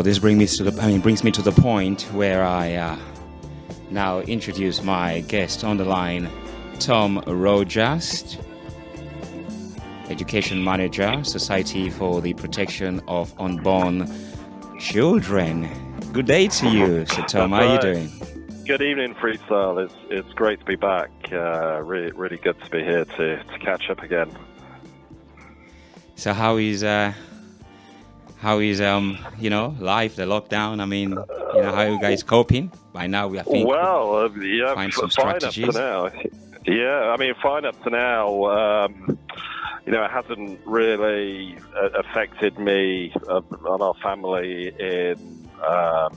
So this brings me to the point where I now introduce my guest on the line, Tom Rogers, Education Manager, Society for the Protection of Unborn Children. Good day to you, Sir Tom. How are you doing? Good evening, Freestyle. It's great to be back. Really good to be here to catch up again. So how is life, the lockdown? I mean, how are you guys coping? By now, we find some strategies. Up to now. Yeah, I mean, fine up to now. It hasn't really affected me and our family in a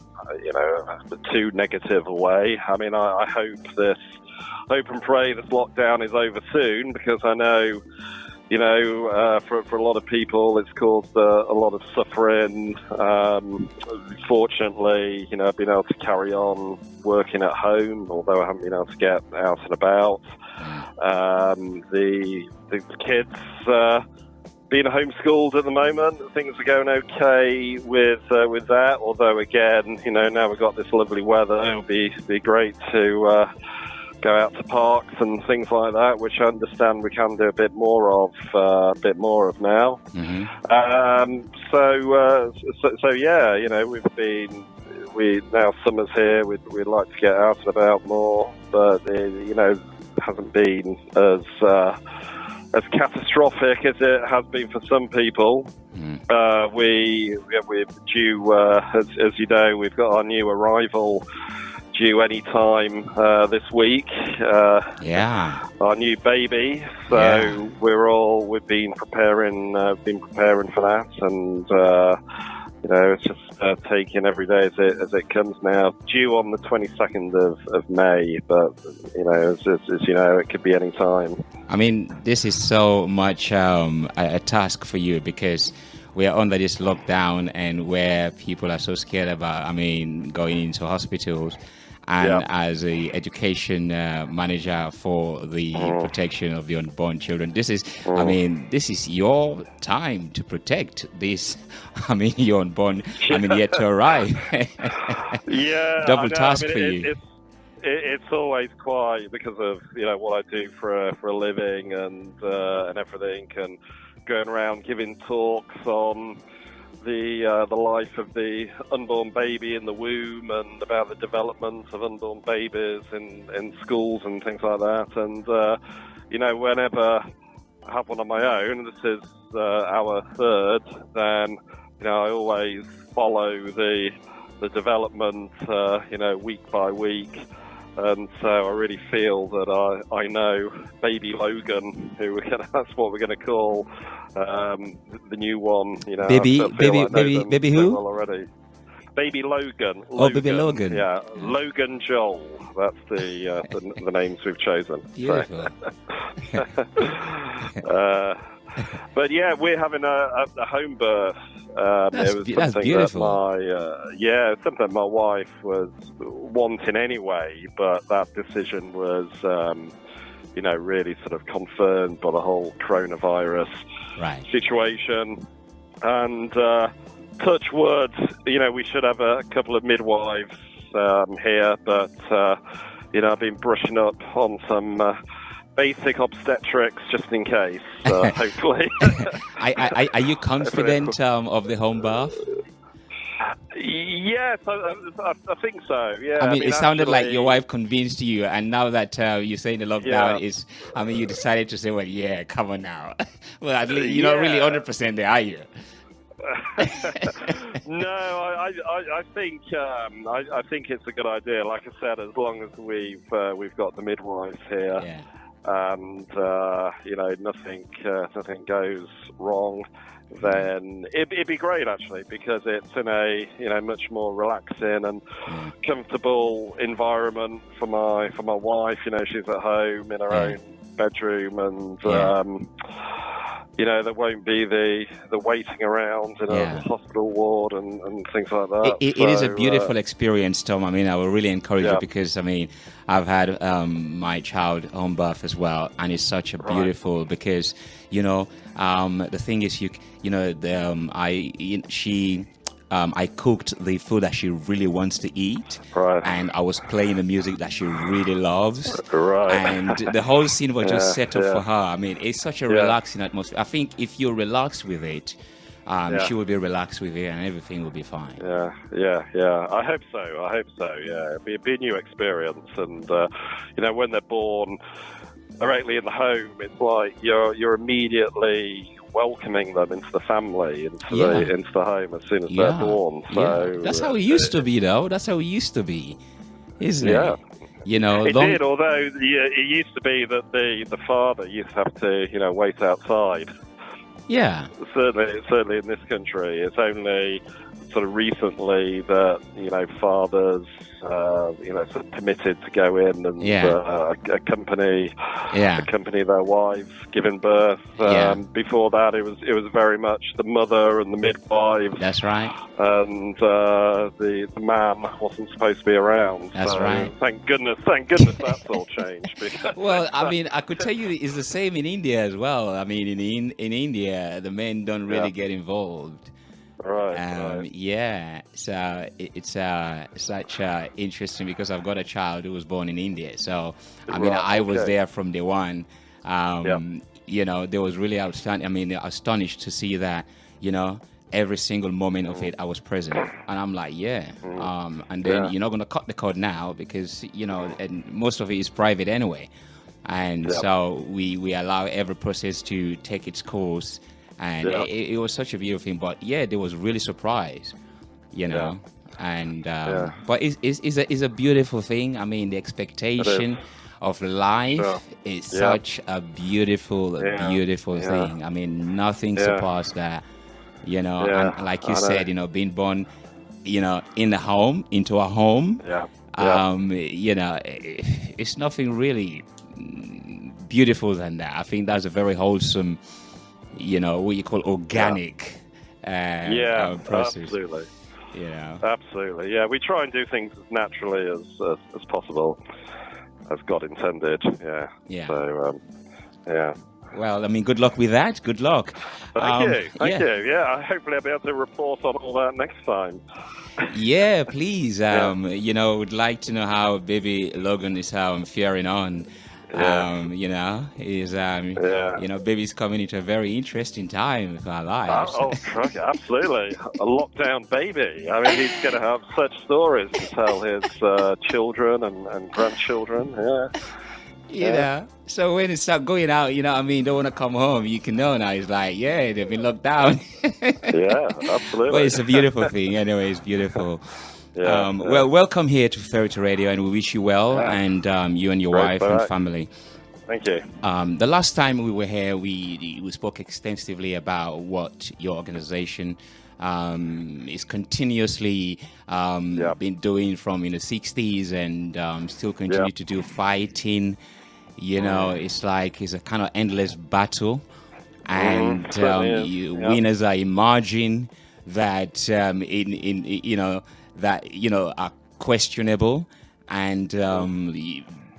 too negative a way. I mean, I hope and pray this lockdown is over soon, because I know, for a lot of people, it's caused a lot of suffering. Fortunately, I've been able to carry on working at home, although I haven't been able to get out and about. The kids being homeschooled at the moment, things are going okay with that. Although again, now we've got this lovely weather, it'll be great to go out to parks and things like that, which I understand we can do a bit more of now. Mm-hmm. So yeah, now summer's here. We'd like to get out and about more, but hasn't been as catastrophic as it has been for some people. We're due, as you know, we've got our new arrival due any time this week. Our new baby. So we've been preparing for that, and it's just taking every day as it comes now. Due on the 22nd of May, but as you know, it could be any time. I mean, this is so much a task for you, because we are under this lockdown, and where people are so scared about, going into hospitals. And as a education manager for the protection of the unborn children, this is your time to protect this. Your unborn, yet to arrive. Double task for you. It's always quite, because of what I do for a living and everything, and going around giving talks on the life of the unborn baby in the womb, and about the development of unborn babies in schools and things like that. And whenever I have one on my own, this is our third, then I always follow the development week by week. And so I really feel that I know baby Logan, that's what we're going to call the new one. Baby who? Well already. Baby Logan. Oh, baby Logan. Yeah, Logan Joel. That's the names we've chosen. Beautiful. But yeah, we're having a home birth. That's beautiful. Something my wife was wanting anyway, but that decision was, really sort of confirmed by the whole coronavirus situation. And touch wood, we should have a couple of midwives here, but I've been brushing up on some basic obstetrics just in case, hopefully. Are you confident of the home birth? Yes, I think so. Yeah. It sounded like your wife convinced you, and now that you're saying the lockdown is, you decided to say, well, yeah, come on now. Well, at least you're not really 100% there, are you? No, I think it's a good idea. Like I said, as long as we've got the midwives here, and nothing goes wrong, then it'd be great actually, because it's in a much more relaxing and comfortable environment for my wife. She's at home in her own bedroom, and there won't be the waiting around in a hospital ward and things like that. It is a beautiful experience, Tom. I will really encourage you, because I've had my child home birth as well, and it's such a beautiful because the thing is she I cooked the food that she really wants to eat, Right. and I was playing the music that she really loves, Right. and the whole scene was just set up for her. I mean, it's such a relaxing atmosphere. I think if you're relaxed with it, she will be relaxed with it, and everything will be fine. Yeah. I hope so. Yeah, it'll be a new experience, and when they're born directly in the home, it's like you're immediately welcoming them into the family, into the home as soon as they're born. So that's how it used to be, though. That's how it used to be, isn't it? It did. Although it used to be that the father used to have to wait outside. Yeah. Certainly in this country, it's only sort of recently that fathers sort of permitted to go in and accompany their wives giving birth. Before that, it was very much the mother and the midwife. That's right. And the man wasn't supposed to be around. That's right. Thank goodness that's all changed. Well, I mean, I could tell you it's the same in India as well. I mean, in India, the men don't really get involved. Right. Yeah, so it's such interesting because I've got a child who was born in India. So I mean, I was there from day one. There was really outstanding. I mean, astonished to see that. Every single moment of it, I was present, and I'm like, and then you're not going to cut the cord now because and most of it is private anyway, and so we allow every process to take its course. And it was such a beautiful thing, but they was really surprised, and but it's a beautiful thing. I mean, the expectation of life is such a beautiful thing. I mean, nothing surpasses that, and like you said, being born, in the home, into a home, it's nothing really beautiful than that. I think that's a very wholesome, what you call organic process. Absolutely. Absolutely. Yeah, we try and do things as naturally as possible, as God intended. Yeah. So, Well, I mean, good luck with that. Good luck. Thank you. Yeah, hopefully I'll be able to report on all that next time. Yeah, please. Would like to know how baby Logan is faring on. Baby's coming into a very interesting time of our lives. Absolutely. A lockdown baby. I mean, he's going to have such stories to tell his children and grandchildren. So when it start going out, don't want to come home, you can know now. It's like, they've been locked down. Absolutely. But it's a beautiful thing. Anyway, it's beautiful. Well, welcome here to Feferity Radio, and we wish you well, and you and your wife and family. Thank you. The last time we were here, we spoke extensively about what your organization is continuously been doing from the 60s and still continue to do fighting. It's like it's a kind of endless battle, and winners are emerging that are questionable, and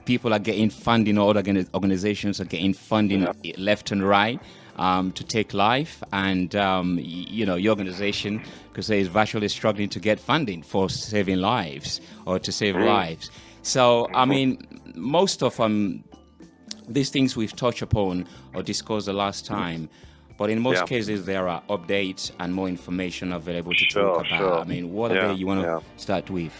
people are getting funding, or organizations are getting funding left and right to take life, and your organization, because it's virtually struggling to get funding for saving lives or to save lives. So I mean, most of these things we've touched upon or discussed the last time, but in most cases there are updates and more information available to talk about. I mean, what are they you want to start with?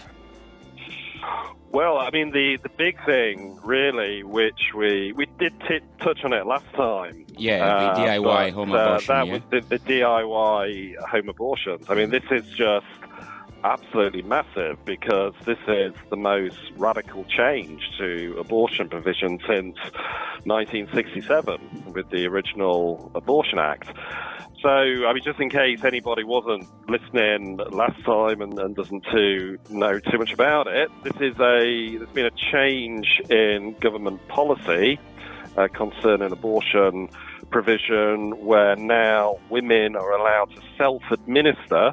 Well, I mean, the big thing, really, which we did touch on it last time. The DIY home abortion. That was the DIY home abortions. I mean, this is just absolutely massive, because this is the most radical change to abortion provision since 1967 with the original Abortion Act. So, I mean, just in case anybody wasn't listening last time and doesn't know too much about it, there's been a change in government policy concerning abortion provision, where now women are allowed to self-administer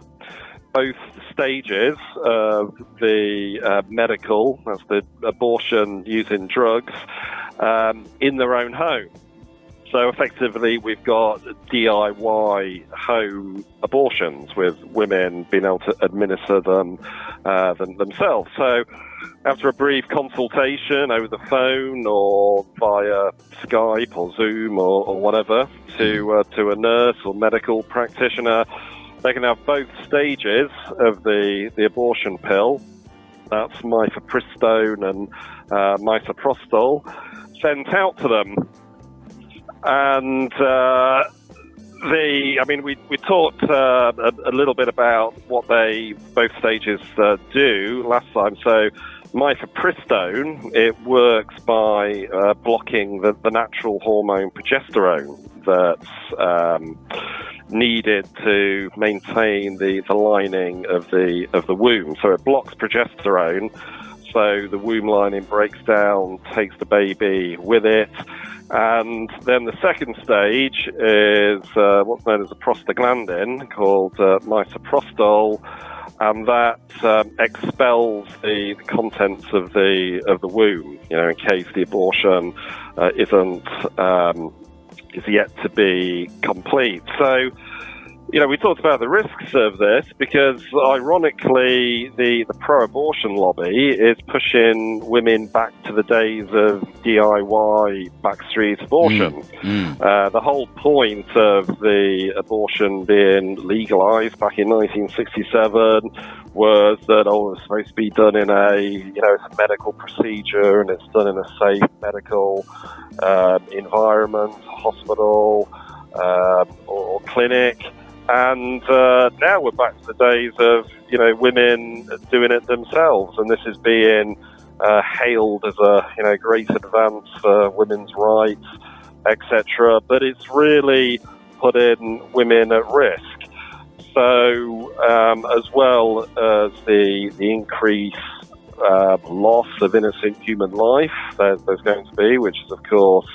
both stages of the medical, that's the abortion using drugs, in their own home. So effectively, we've got DIY home abortions with women being able to administer them themselves. So after a brief consultation over the phone or via Skype or Zoom or whatever to a nurse or medical practitioner, they can have both stages of the abortion pill. That's mifepristone and misoprostol sent out to them. And we talked a little bit about what both stages do last time. So mifepristone, it works by blocking the natural hormone progesterone that's needed to maintain the lining of the womb. So it blocks progesterone, so the womb lining breaks down, takes the baby with it. And then the second stage is what's known as a prostaglandin called misoprostol, and that expels the contents of the womb, in case the abortion is yet to be complete. So, we talked about the risks of this because, ironically, the pro-abortion lobby is pushing women back to the days of DIY backstreet abortion. The whole point of the abortion being legalized back in 1967 was that, it was supposed to be done in it's a medical procedure and it's done in a safe medical environment, hospital or clinic. And now we're back to the days of, women doing it themselves. And this is being hailed as a, great advance for women's rights, etc. But it's really putting women at risk. So, as well as the increased loss of innocent human life, there's going to be, which is, of course,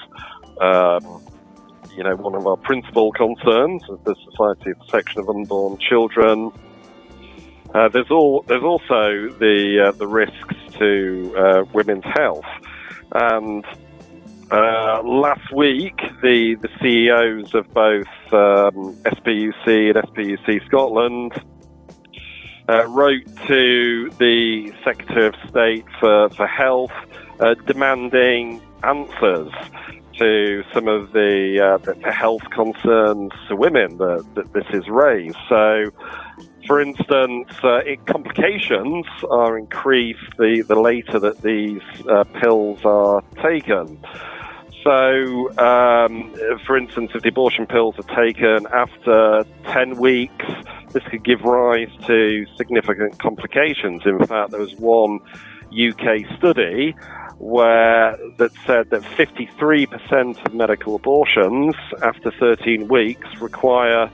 one of our principal concerns as the Society of Protection of Unborn Children. There's also the risks to women's health. And last week, the CEOs of both SPUC and SPUC Scotland wrote to the Secretary of State for Health demanding answers to some of the health concerns to women that this is raised. So, for instance, complications are increased the later that these pills are taken. So, for instance, if the abortion pills are taken after 10 weeks, this could give rise to significant complications. In fact, there was one UK study that said that 53% of medical abortions after 13 weeks require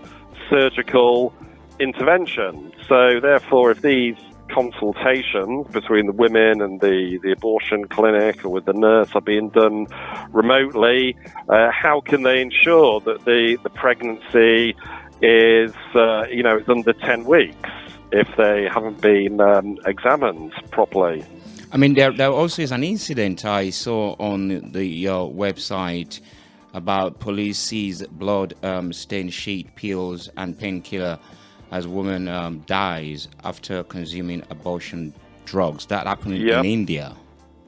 surgical intervention. So therefore, if these consultations between the women and the abortion clinic or with the nurse are being done remotely, how can they ensure that the pregnancy is it's under 10 weeks if they haven't been examined properly? I mean, there also is an incident I saw on your website about police seized blood-stained sheet, pills, and painkiller as woman dies after consuming abortion drugs. That happened in India.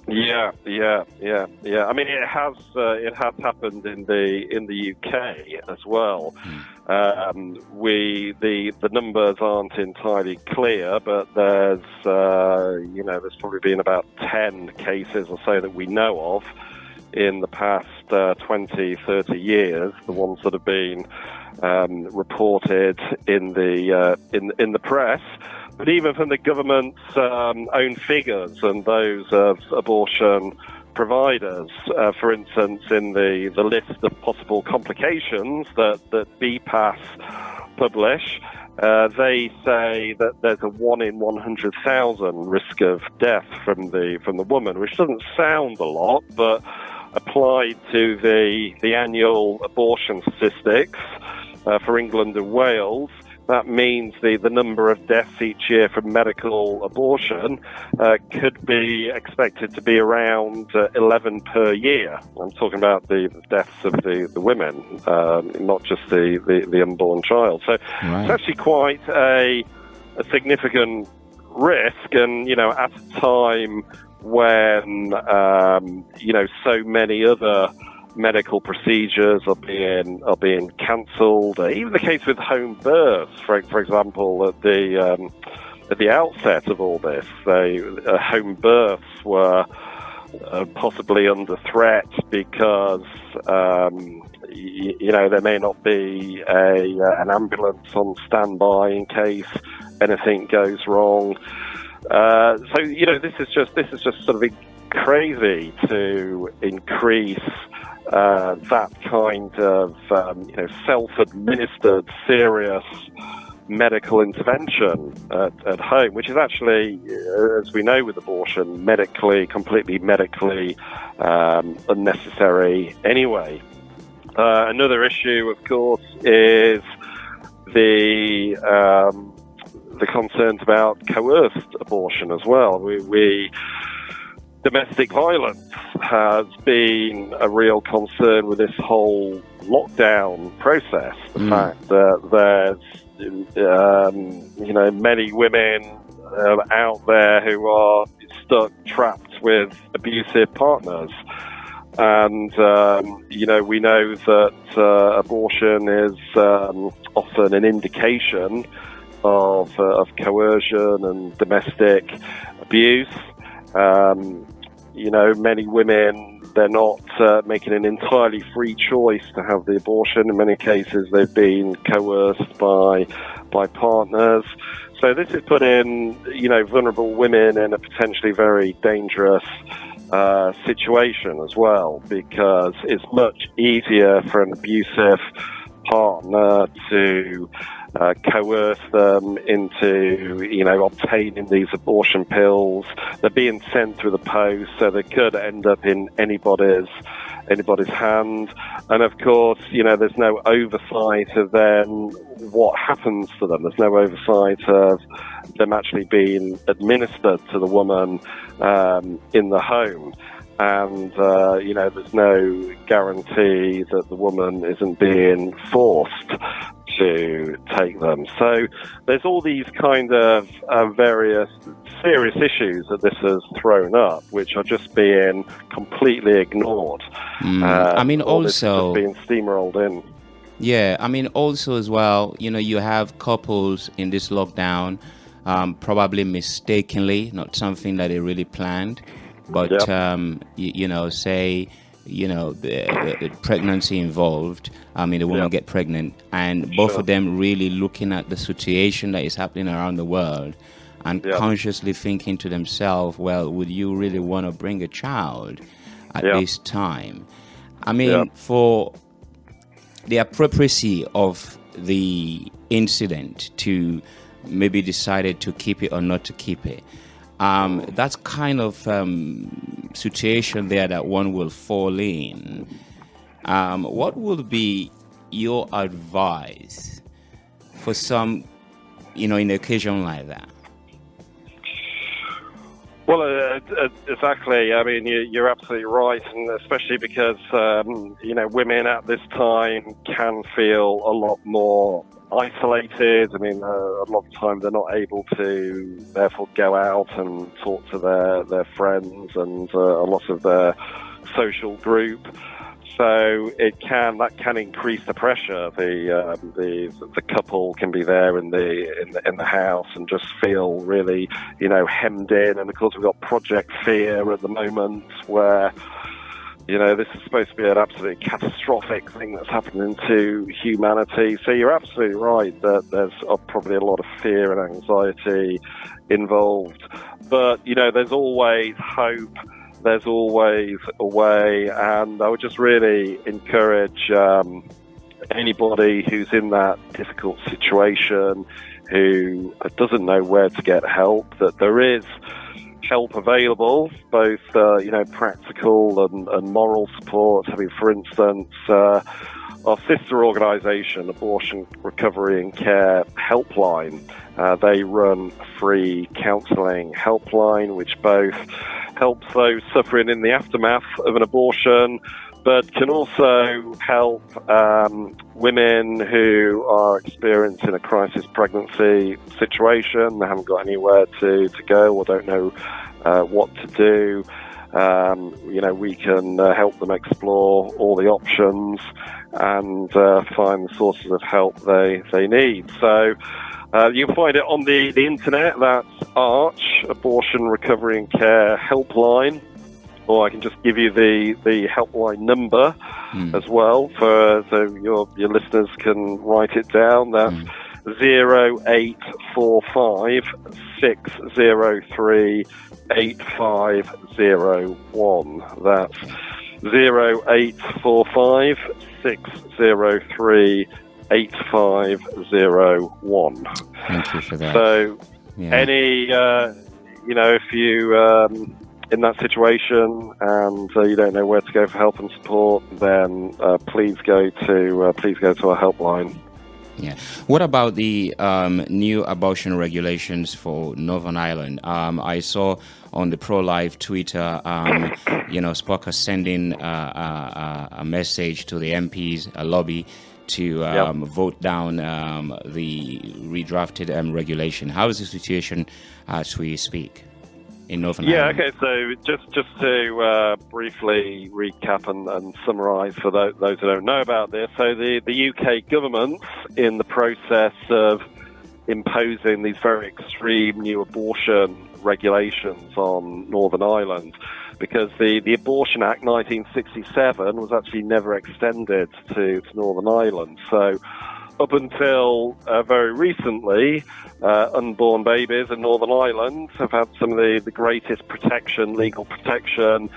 Yeah. I mean, it has happened in the UK as well. The numbers aren't entirely clear, but there's probably been about 10 cases or so that we know of in the past 20, 30 years. The ones that have been reported in the press. But even from the government's own figures and those of abortion providers, for instance, in the list of possible complications that BPAS publish, they say that there's a 1 in 100,000 risk of death from the woman, which doesn't sound a lot, but applied to the annual abortion statistics for England and Wales, that means the number of deaths each year from medical abortion could be expected to be around 11 per year. I'm talking about the deaths of the women, not just the unborn child. So It's actually quite a significant risk, and at a time when so many other medical procedures are being cancelled. Even the case with home births, for example, at the outset of all this, home births were possibly under threat because there may not be an ambulance on standby in case anything goes wrong. This is just sort of crazy to increase that kind of self-administered serious medical intervention at home, which is actually, as we know with abortion, completely medically unnecessary anyway. Another issue, of course, is the concerns about coerced abortion as well. Domestic violence has been a real concern with this whole lockdown process. The fact that there's, many women out there who are trapped with abusive partners. And, we know that abortion is often an indication of coercion and domestic abuse. Many women, they're not making an entirely free choice to have the abortion. In many cases, they've been coerced by partners. So this is putting, vulnerable women in a potentially very dangerous situation as well, because it's much easier for an abusive partner to coerce them into, obtaining these abortion pills. They're being sent through the post, so they could end up in anybody's hand. And of course, there's no oversight of then what happens to them. There's no oversight of them actually being administered to the woman in the home. And, there's no guarantee that the woman isn't being forced to take them. So there's all these kind of various serious issues that this has thrown up, which are just being completely ignored. Also being steamrolled in. Yeah, also as well, you have couples in this lockdown, probably mistakenly, not something that they really planned, but the pregnancy involved. The woman get pregnant, and both of them really looking at the situation that is happening around the world, and consciously thinking to themselves, well, would you really want to bring a child at this time? For the appropriacy of the incident to maybe decided to keep it or not to keep it, that's kind of situation there that one will fall in. What would be your advice for some, in an occasion like that? Well, exactly. You're absolutely right, and especially because women at this time can feel a lot more isolated. A lot of the time they're not able to, therefore, go out and talk to their friends and a lot of their social group. So that can increase the pressure. The couple can be there in the house and just feel really, hemmed in. And of course, we've got Project Fear at the moment, where this is supposed to be an absolutely catastrophic thing that's happening to humanity. So you're absolutely right that there's probably a lot of fear and anxiety involved. But, there's always hope. There's always a way. And I would just really encourage anybody who's in that difficult situation, who doesn't know where to get help, that there is help available, both practical and moral support. For instance, our sister organisation, Abortion Recovery and Care Helpline, they run a free counselling helpline, which both helps those suffering in the aftermath of an abortion, but can also help women who are experiencing a crisis pregnancy situation. They haven't got anywhere to go or don't know what to do. We can help them explore all the options and find the sources of help they need. So you can find it on the internet. That's ARCH, Abortion Recovery and Care Helpline. Or I can just give you the helpline number as well, so your listeners can write it down. That's 0845 603 8501. That's 0845 603 8501. Thank you for that. So, any, if you in that situation and you don't know where to go for help and support, then please go to our helpline. Yeah. What about the new abortion regulations for Northern Ireland? I saw on the pro-life Twitter, SPUC sending a message to the MPs, a lobby, to vote down the redrafted regulation. How is the situation as we speak in Northern Ireland? Okay, so just to briefly recap and summarise for those who don't know about this, so the UK government's in the process of imposing these very extreme new abortion regulations on Northern Ireland, because the Abortion Act 1967 was actually never extended to Northern Ireland. So up until very recently, unborn babies in Northern Ireland have had some of the greatest legal protection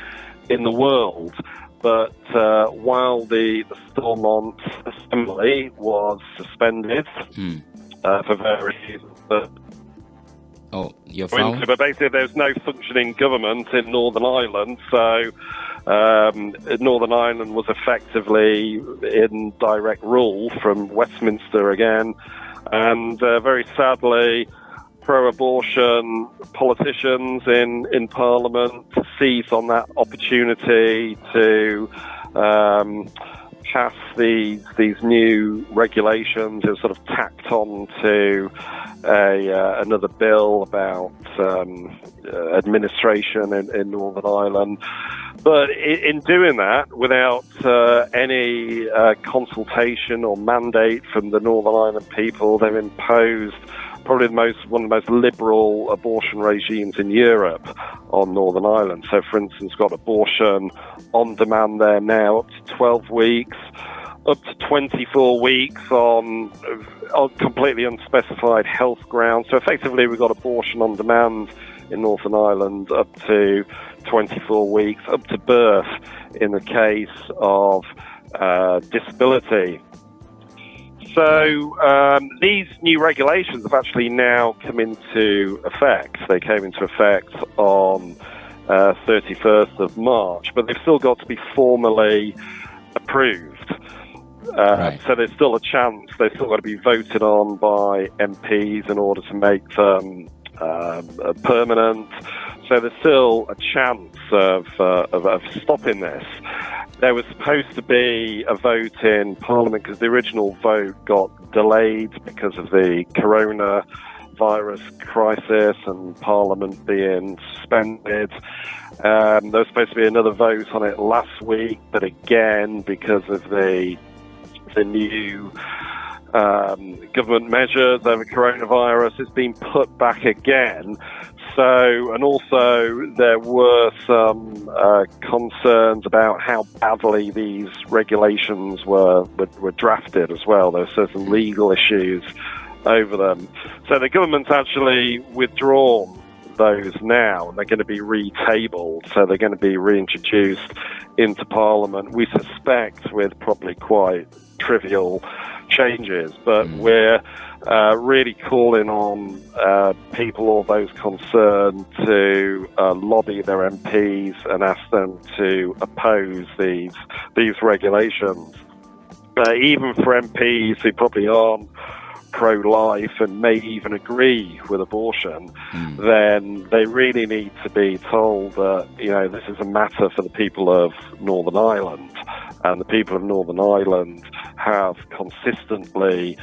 in the world. But while the Stormont Assembly was suspended for various reasons, but basically there's no functioning government in Northern Ireland, so Northern Ireland was effectively in direct rule from Westminster again, and very sadly pro-abortion politicians in Parliament seized on that opportunity to pass these new regulations. It was sort of tacked on to another bill about administration in Northern Ireland. But in doing that, without any consultation or mandate from the Northern Ireland people, they've imposed probably one of the most liberal abortion regimes in Europe on Northern Ireland. So, for instance, got abortion on demand there now, up to 12 weeks, up to 24 weeks on completely unspecified health grounds. So effectively, we've got abortion on demand in Northern Ireland up to 24 weeks, up to birth in the case of disability. So these new regulations have actually now come into effect. They came into effect on 31st of March, but they've still got to be formally approved. Right. So there's still a chance. They've still got to be voted on by MPs in order to make them permanent. So there's still a chance of stopping this. There was supposed to be a vote in Parliament because the original vote got delayed because of the coronavirus crisis and Parliament being suspended. There was supposed to be another vote on it last week, but again, because of the new government measures over coronavirus, it's been put back again. So, and also there were some concerns about how badly these regulations were drafted as well. There were some legal issues over them. So the government's actually withdrawn those now, and they're going to be retabled. So they're going to be reintroduced into Parliament, we suspect, with probably quite trivial changes. But we're really calling on people, all those concerned, to lobby their MPs and ask them to oppose these regulations. even for MPs who probably aren't pro-life and may even agree with abortion, then they really need to be told that, this is a matter for the people of Northern Ireland, and the people of Northern Ireland have consistently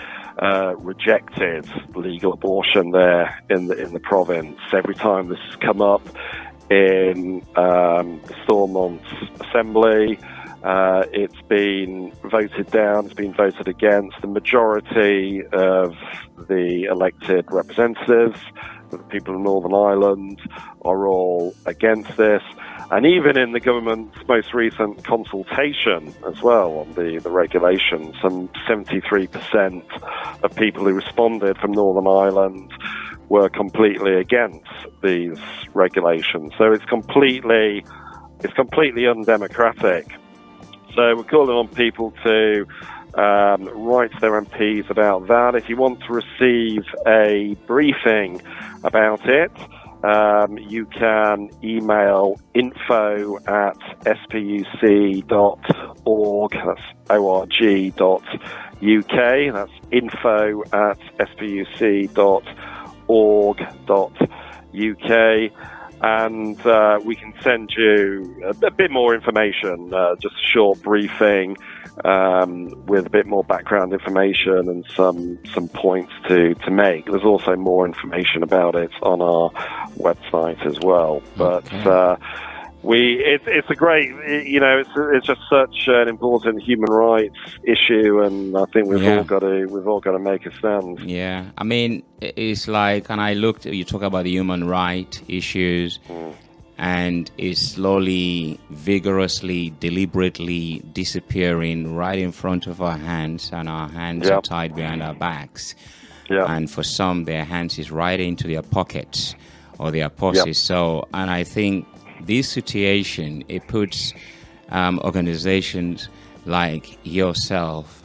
rejected legal abortion there in the province. Every time this has come up in Stormont's Assembly, it's been voted down, it's been voted against. The majority of the elected representatives, the people of Northern Ireland, are all against this. And even in the government's most recent consultation as well on the regulations, some 73% of people who responded from Northern Ireland were completely against these regulations. So it's completely undemocratic. So we're calling on people to write to their MPs about that. If you want to receive a briefing about it, you can email info@spuc.org, that's org.uk, that's info@spuc.org.uk. And we can send you a bit more information, just a short briefing with a bit more background information and some points to make. There's also more information about it on our website as well. But it's a great, it's just such an important human rights issue, and I think we've all got to make a stand. Yeah, I mean, it's like, and I looked. You talk about the human rights issues, and it's slowly, vigorously, deliberately disappearing right in front of our hands, and our hands are tied behind our backs. And for some, their hands is right into their pockets or their purses. So, and I think this situation, it puts organizations like yourself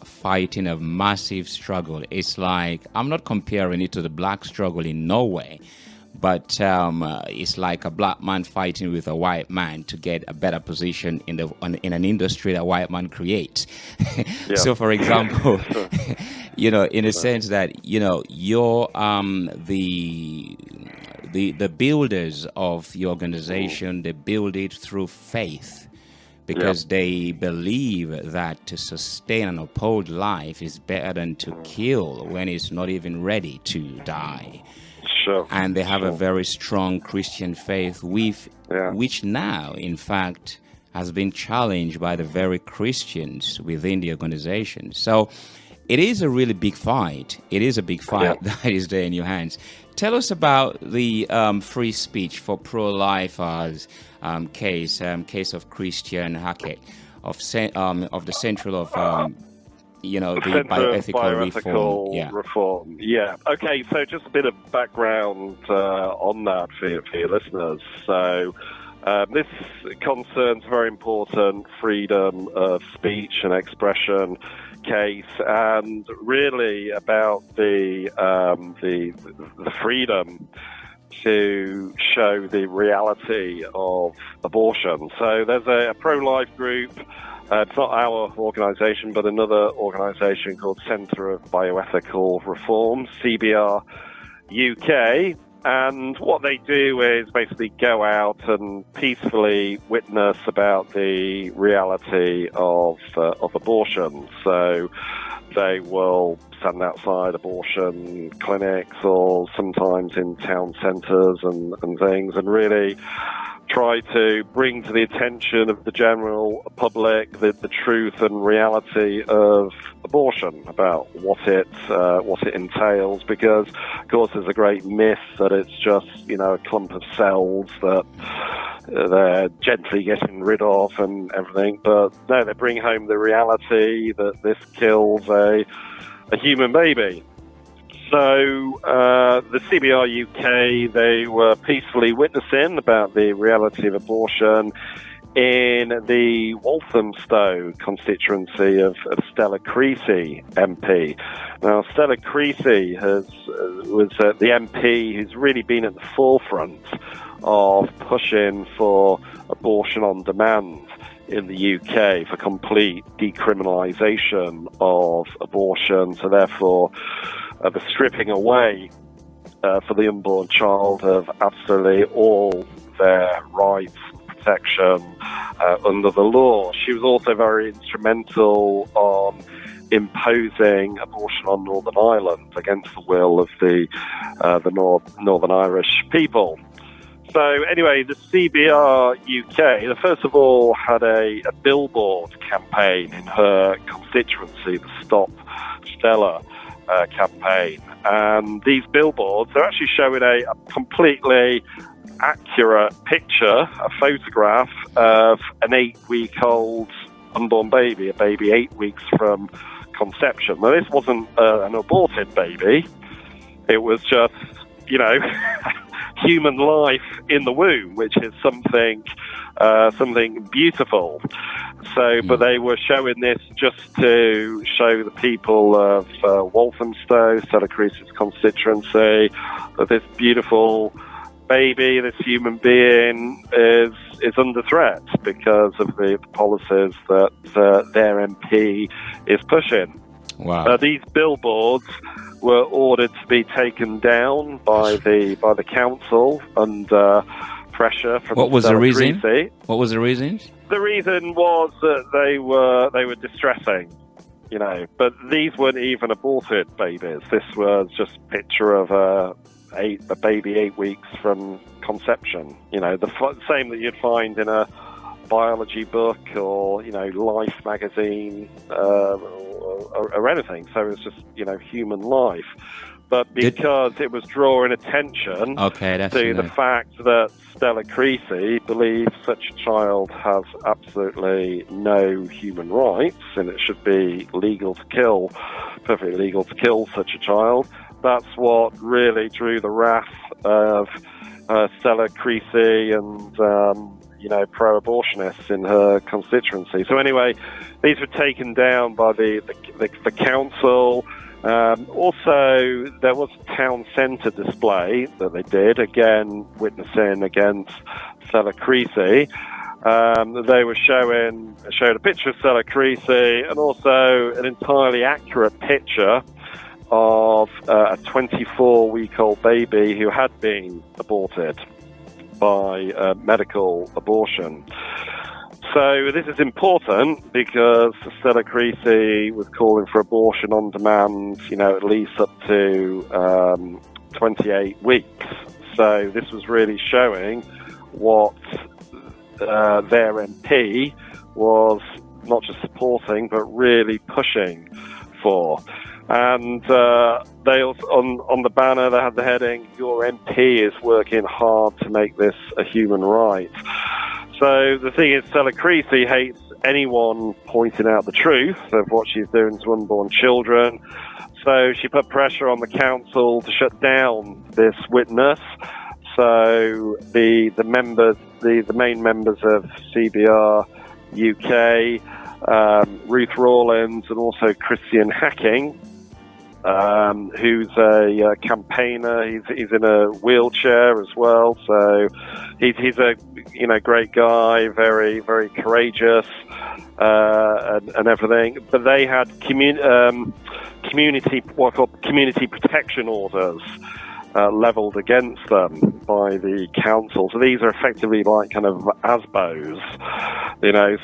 fighting a massive struggle. It's like, I'm not comparing it to the black struggle in Norway, but it's like a black man fighting with a white man to get a better position in an industry that white man creates. So, for example, in a sense that, you're the builders of your organization, they build it through faith because they believe that to sustain and uphold life is better than to kill when it's not even ready to die. And they have a very strong Christian faith, which now, in fact, has been challenged by the very Christians within the organization. So it is a really big fight. It is a big fight that is there in your hands. Tell us about the free speech for pro-lifers case of Christian Hackett of the Central of the bioethical reform. Okay, so just a bit of background on that for your listeners. So this concerns very important freedom of speech and expression case, and really about the freedom to show the reality of abortion. So there's a pro-life group. It's not our organisation, but another organisation called Centre of Bioethical Reform, CBR UK. And what they do is basically go out and peacefully witness about the reality of abortion. So they will stand outside abortion clinics or sometimes in town centres and things, and really try to bring to the attention of the general public the truth and reality of abortion, about what it entails, because of course there's a great myth that it's just a clump of cells that they're gently getting rid of and everything, but no, they bring home the reality that this kills a human baby. So the CBR UK, they were peacefully witnessing about the reality of abortion in the Walthamstow constituency of Stella Creasy MP. Now, Stella Creasy was the MP who's really been at the forefront of pushing for abortion on demand in the UK for complete decriminalisation of abortion, so therefore the stripping away for the unborn child of absolutely all their rights and protection under the law. She was also very instrumental on imposing abortion on Northern Ireland against the will of the Northern Irish people. So anyway, the CBR UK, first of all, had a billboard campaign in her constituency, the Stop Stella campaign. And these billboards are actually showing a completely accurate picture, a photograph of an 8-week-old unborn baby, a baby 8 weeks from conception. Now, this wasn't an aborted baby. It was just, human life in the womb, which is something beautiful. So, but they were showing this just to show the people of Walthamstow, Stella Creasy's constituency, that this beautiful baby, this human being, is under threat because of the policies that their MP is pushing. Wow. These billboards were ordered to be taken down by the council under pressure from What was the reason? Creasy. What was the reason? The reason was that they were distressing, but these weren't even aborted babies. This was just a picture of a baby 8 weeks from conception. The same that you'd find in a biology book or Life magazine or anything. So it's just human life. But because it was drawing attention to the fact that Stella Creasy believes such a child has absolutely no human rights and it should be perfectly legal to kill such a child, that's what really drew the wrath of Stella Creasy and pro-abortionists in her constituency. So anyway, these were taken down by the council. Also, there was a town centre display that they did, again witnessing against Stella Creasy. They were showed a picture of Stella Creasy and also an entirely accurate picture of a 24-week-old baby who had been aborted by medical abortion. So this is important because Stella Creasy was calling for abortion on demand, at least up to 28 weeks. So this was really showing what their MP was not just supporting, but really pushing for. And they also, on the banner, they had the heading, "Your MP is working hard to make this a human right." So the thing is, Stella Creasy hates anyone pointing out the truth of what she's doing to unborn children. So she put pressure on the council to shut down this witness. So the members, the main members of CBR UK, Ruth Rawlins and also Christian Hacking, who's a campaigner. He's in a wheelchair as well, so he's a great guy, very very courageous and everything. But they had community protection orders levelled against them by the council. So these are effectively like kind of ASBOs,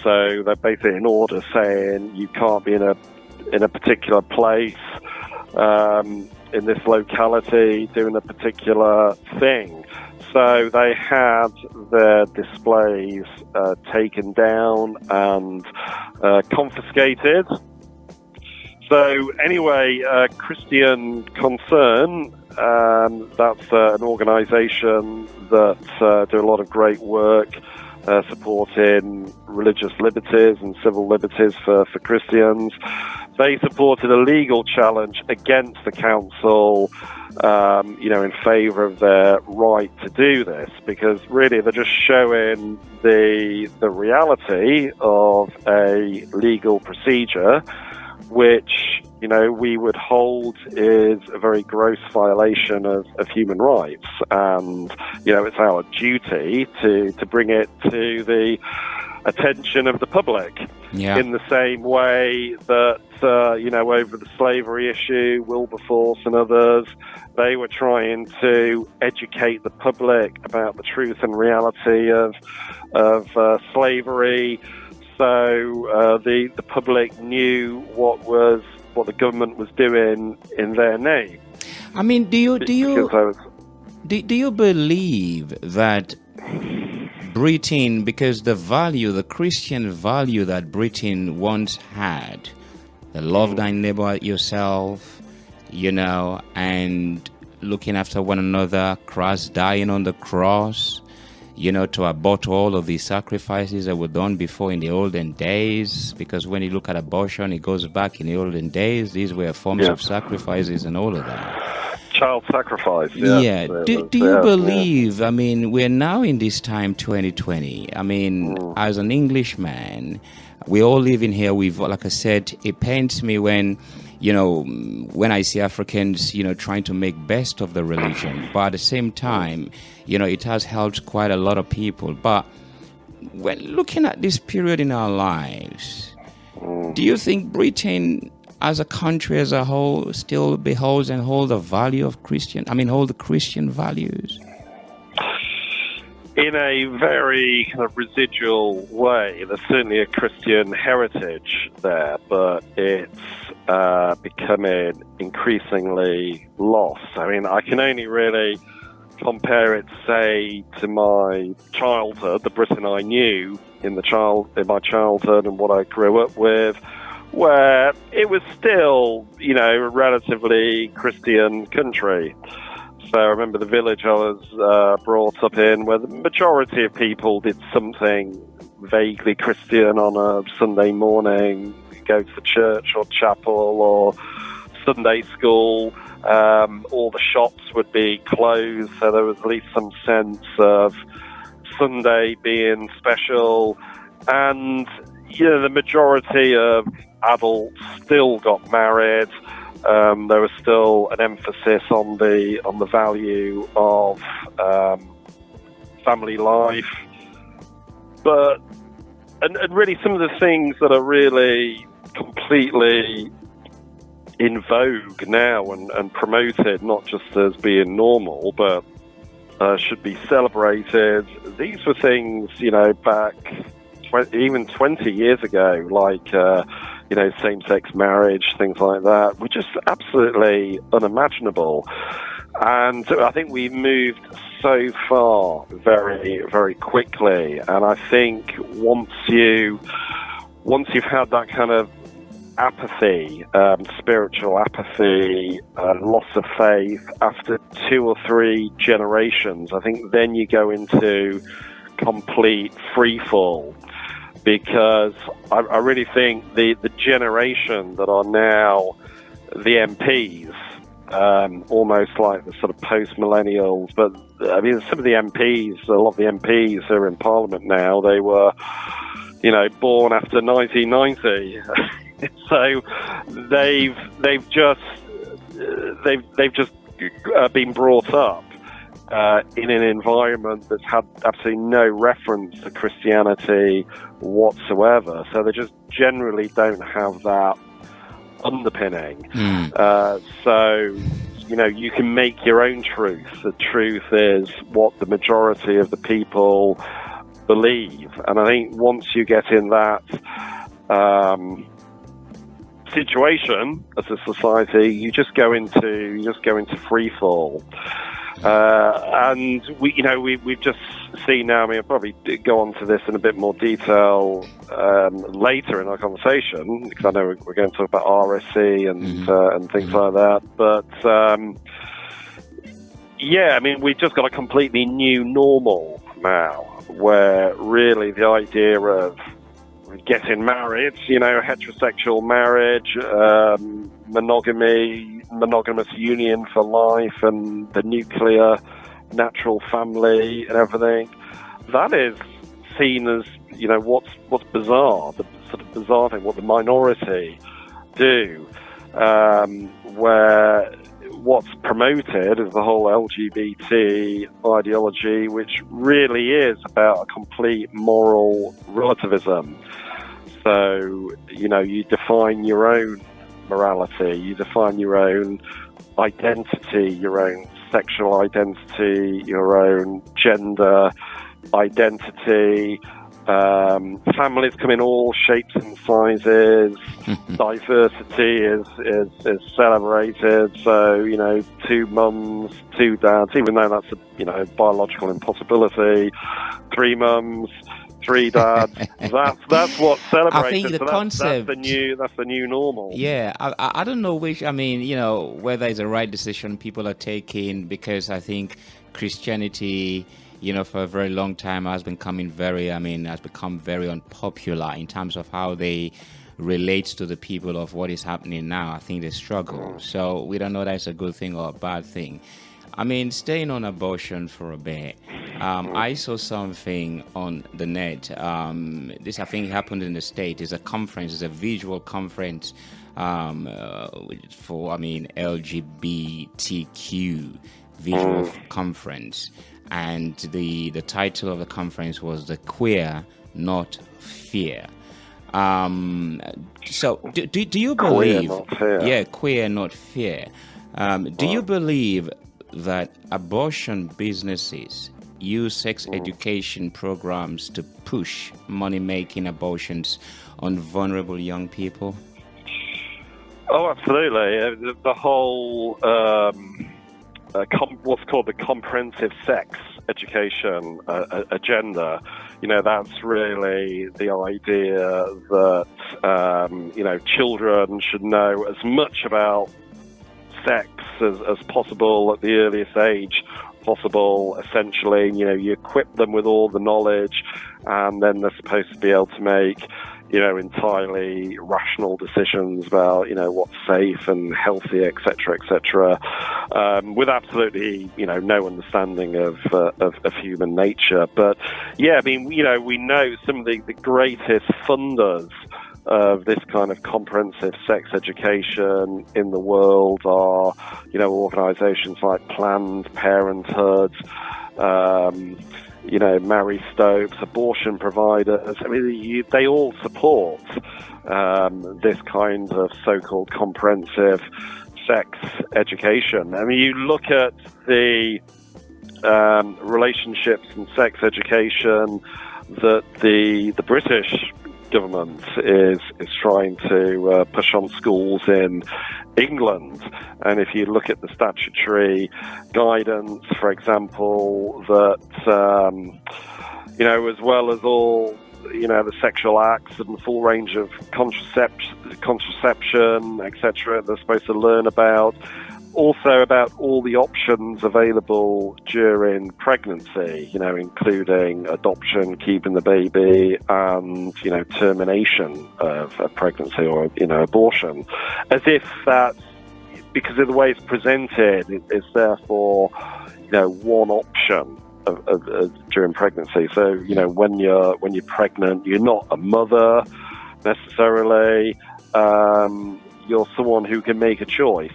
so they're basically an order saying you can't be in a particular place in this locality doing a particular thing. So they had their displays taken down and confiscated. So anyway, Christian Concern, that's an organisation that do a lot of great work supporting religious liberties and civil liberties for Christians. They supported a legal challenge against the council, in favour of their right to do this, because really they're just showing the reality of a legal procedure, which we would hold is a very gross violation of human rights, and it's our duty to bring it to the attention of the public. Yeah. In the same way that, over the slavery issue, Wilberforce and others, they were trying to educate the public about the truth and reality of slavery. So the public knew what the government was doing in their name. I mean, do you believe that Britain, because the Christian value that Britain once had, the love thy neighbor yourself, and looking after one another, Christ dying on the cross, to abort all of these sacrifices that were done before in the olden days, because when you look at abortion, it goes back in the olden days. These were forms of sacrifices and all of that. Child sacrifice. Yeah. Do you believe, I mean, we're now in this time, 2020. I mean, as an Englishman, we all live in here. Like I said, it pains me when I see Africans, trying to make best of the religion. But at the same time, it has helped quite a lot of people. But when looking at this period in our lives, do you think Britain as a country as a whole still beholds and hold the value of hold the Christian values? In a very kind of residual way, there's certainly a Christian heritage there, but it's becoming increasingly lost. I mean, I can only really compare it, say, to my childhood, the Britain I knew in my childhood and what I grew up with, where it was still, a relatively Christian country. So I remember the village I was brought up in, where the majority of people did something vaguely Christian on a Sunday morning, go to the church or chapel or Sunday school. All the shops would be closed, so there was at least some sense of Sunday being special. And, the majority of adults still got married. There was still an emphasis on the value of family life, but and really some of the things that are really completely in vogue now and promoted, not just as being normal, but should be celebrated. These were things, back even 20 years ago, like same-sex marriage, things like that, were just absolutely unimaginable. And I think we've moved so far very, very quickly. And I think once you've had that kind of apathy, spiritual apathy, loss of faith, after 2 or 3 generations, I think then you go into complete freefall. Because I really think the generation that are now the MPs, almost like the sort of post-millennials, but I mean, some of the MPs, a lot of the MPs who are in Parliament now, they were, born after 1990. So they've just been brought up in an environment that's had absolutely no reference to Christianity whatsoever. So they just generally don't have that underpinning. So, you can make your own truth. The truth is what the majority of the people believe. And I think once you get in that situation as a society, you just go into free fall. And we've just seen now, I mean, I'll probably go on to this in a bit more detail later in our conversation, because I know we're going to talk about RSE and things like that. But, I mean, we've just got a completely new normal now, where really the idea of getting married, heterosexual marriage, monogamous union for life, and the nuclear natural family and everything, that is seen as, what's bizarre, the sort of bizarre thing, what the minority do, where what's promoted is the whole LGBT ideology, which really is about a complete moral relativism. So, you define your own morality, you define your own identity, your own sexual identity, your own gender identity. Families come in all shapes and sizes. Diversity is celebrated. So, 2 mums, 2 dads, even though that's a biological impossibility. 3 mums, 3 dads. That's what's celebrated. I think the concept, that's the new normal. Yeah, I don't know which. Whether it's the right decision people are taking, because I think Christianity, for a very long time has become very unpopular in terms of how they relate to the people of what is happening now. I think they struggle. So we don't know that it's a good thing or a bad thing. Staying on abortion for a bit, I saw something on the net. This, I think, happened in the States. It's a conference, it's a visual conference for, LGBTQ visual conference. And the title of the conference was The Queer, Not Fear. So do you believe... Queer, not fear. Do you believe that abortion businesses use sex education programs to push money-making abortions on vulnerable young people? Oh, absolutely. The whole... what's called the comprehensive sex education agenda, that's really the idea that, children should know as much about sex as possible at the earliest age possible. Essentially, you equip them with all the knowledge, and then they're supposed to be able to make entirely rational decisions about, what's safe and healthy, etc., with absolutely, no understanding of human nature. But yeah, we know some of the greatest funders of this kind of comprehensive sex education in the world are, organizations like Planned Parenthood, Mary Stopes, abortion providers. They all support this kind of so-called comprehensive sex education. You look at the relationships and sex education that the British government is trying to push on schools in England. And if you look at the statutory guidance, for example, that, as well as all, the sexual acts and the full range of contraception, etc., they're supposed to learn about. Also about all the options available during pregnancy, including adoption, keeping the baby, and, termination of a pregnancy or, abortion. As if that, because of the way it's presented, it's therefore, one option of during pregnancy. So, when you're pregnant, you're not a mother necessarily. You're someone who can make a choice,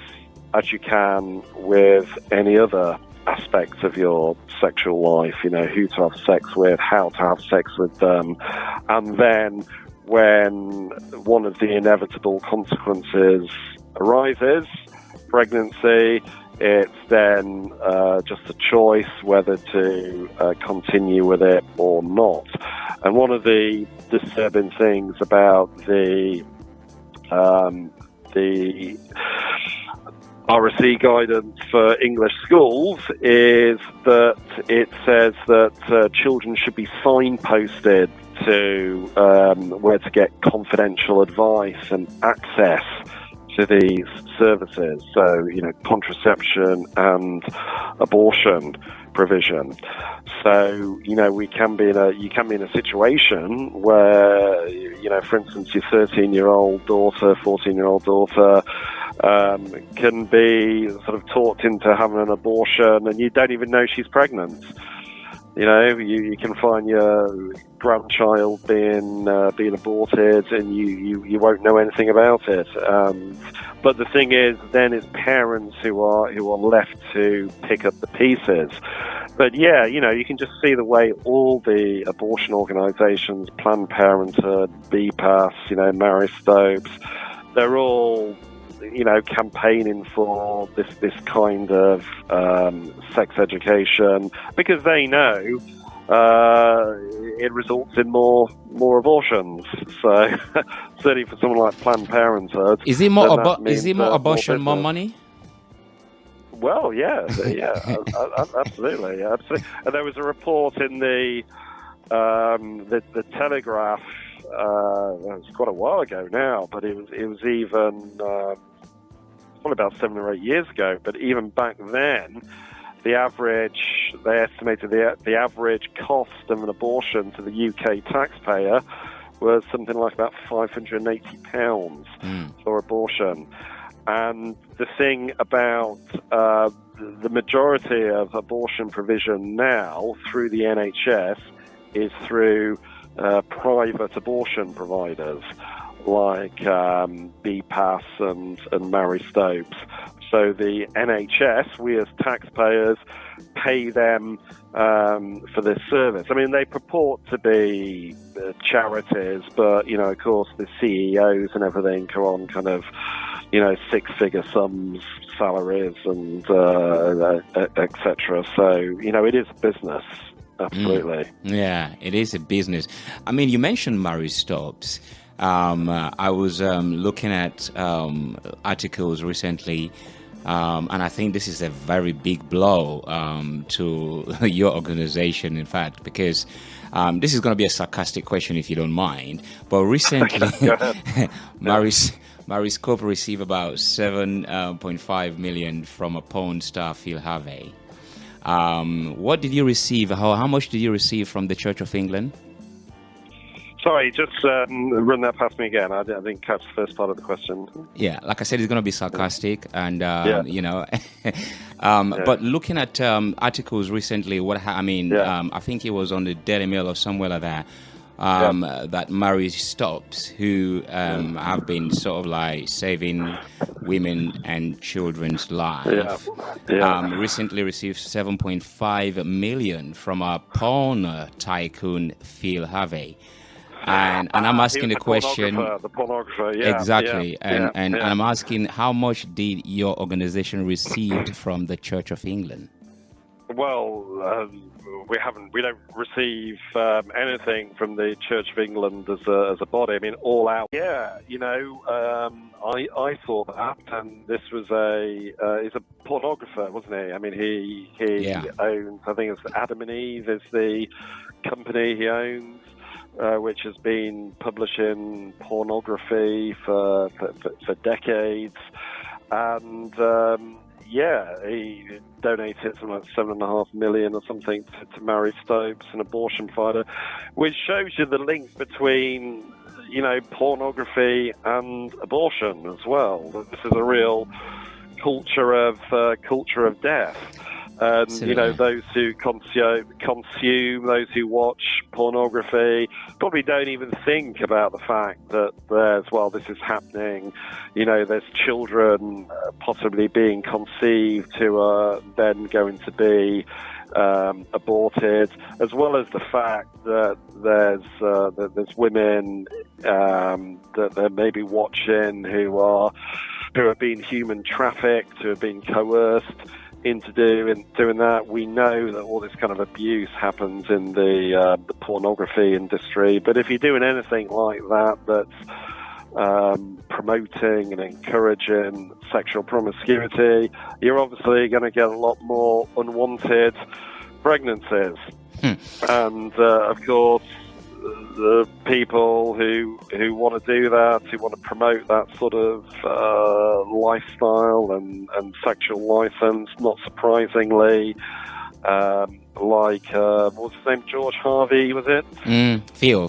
as you can with any other aspects of your sexual life, who to have sex with, how to have sex with them. And then when one of the inevitable consequences arises, pregnancy, it's then just a choice whether to continue with it or not. And one of the disturbing things about the RSE guidance for English schools is that it says that children should be signposted to where to get confidential advice and access to these services. So, contraception and abortion provision. So, you can be in a situation where, for instance, your 13-year-old daughter, 14-year-old daughter can be sort of talked into having an abortion, and you don't even know she's pregnant. You know, you can find your grandchild being aborted, and you won't know anything about it. But the thing is, then it's parents who are left to pick up the pieces. But yeah, you know, you can just see the way all the abortion organisations, Planned Parenthood, BPAS, you know, Mary Stopes, they're all, you know, campaigning for this kind of sex education, because they know it results in more abortions. So certainly for someone like Planned Parenthood, is it more abortion, more money? Well, yeah, absolutely. And there was a report in the Telegraph. It was quite a while ago now, but it was even probably about 7 or 8 years ago. But even back then, they estimated the average cost of an abortion to the UK taxpayer was something like about £580 for abortion. And the thing about the majority of abortion provision now through the NHS is through private abortion providers like BPAS and Mary Stopes. So the NHS, we as taxpayers, pay them for this service. I mean, they purport to be charities, but, you know, of course, the CEOs and everything are on kind of, you know, six-figure sums, salaries, and etc. So, you know, it is business, absolutely. Yeah, it is a business. I mean, you mentioned Mary Stopes. I was looking at articles recently, and I think this is a very big blow to your organization, in fact, because this is going to be a sarcastic question, if you don't mind. But recently, Mary Scope received about $7.5 million from a porn star, Phil Harvey. What did you receive? How much did you receive from the Church of England? Sorry, just run that past me again. I didn't catch the first part of the question. Yeah, like I said, it's going to be sarcastic, and you know. But looking at articles recently, I think it was on the Daily Mail or somewhere like that. That Mary Stopes, who have been sort of like saving women and children's lives, recently received $7.5 million from a porn tycoon, Phil Harvey. And I'm asking the question, the pornographer, yeah, exactly, and I'm asking, how much did your organization receive from the Church of England? Well, we don't receive anything from the Church of England as a body. I mean, all out. Yeah, you know, I saw that, and this was he's a pornographer, wasn't he? I mean, he owns, I think it's Adam and Eve is the company he owns, which has been publishing pornography for decades, and he donated something like $7.5 million or something to Mary Stopes, an abortion fighter, which shows you the link between, you know, pornography and abortion as well. This is a real culture of death. And, you know, those who consume, those who watch pornography, probably don't even think about the fact that this is happening. You know, there's children possibly being conceived who are then going to be aborted, as well as the fact that there's women that they may be watching who are being human trafficked, who have been coerced into doing that. We know that all this kind of abuse happens in the pornography industry. But if you're doing anything like that that's promoting and encouraging sexual promiscuity, you're obviously going to get a lot more unwanted pregnancies. And of course, the people who want to do that, who want to promote that sort of lifestyle and sexual license, not surprisingly, like what was his name, George Harvey, was it? Phil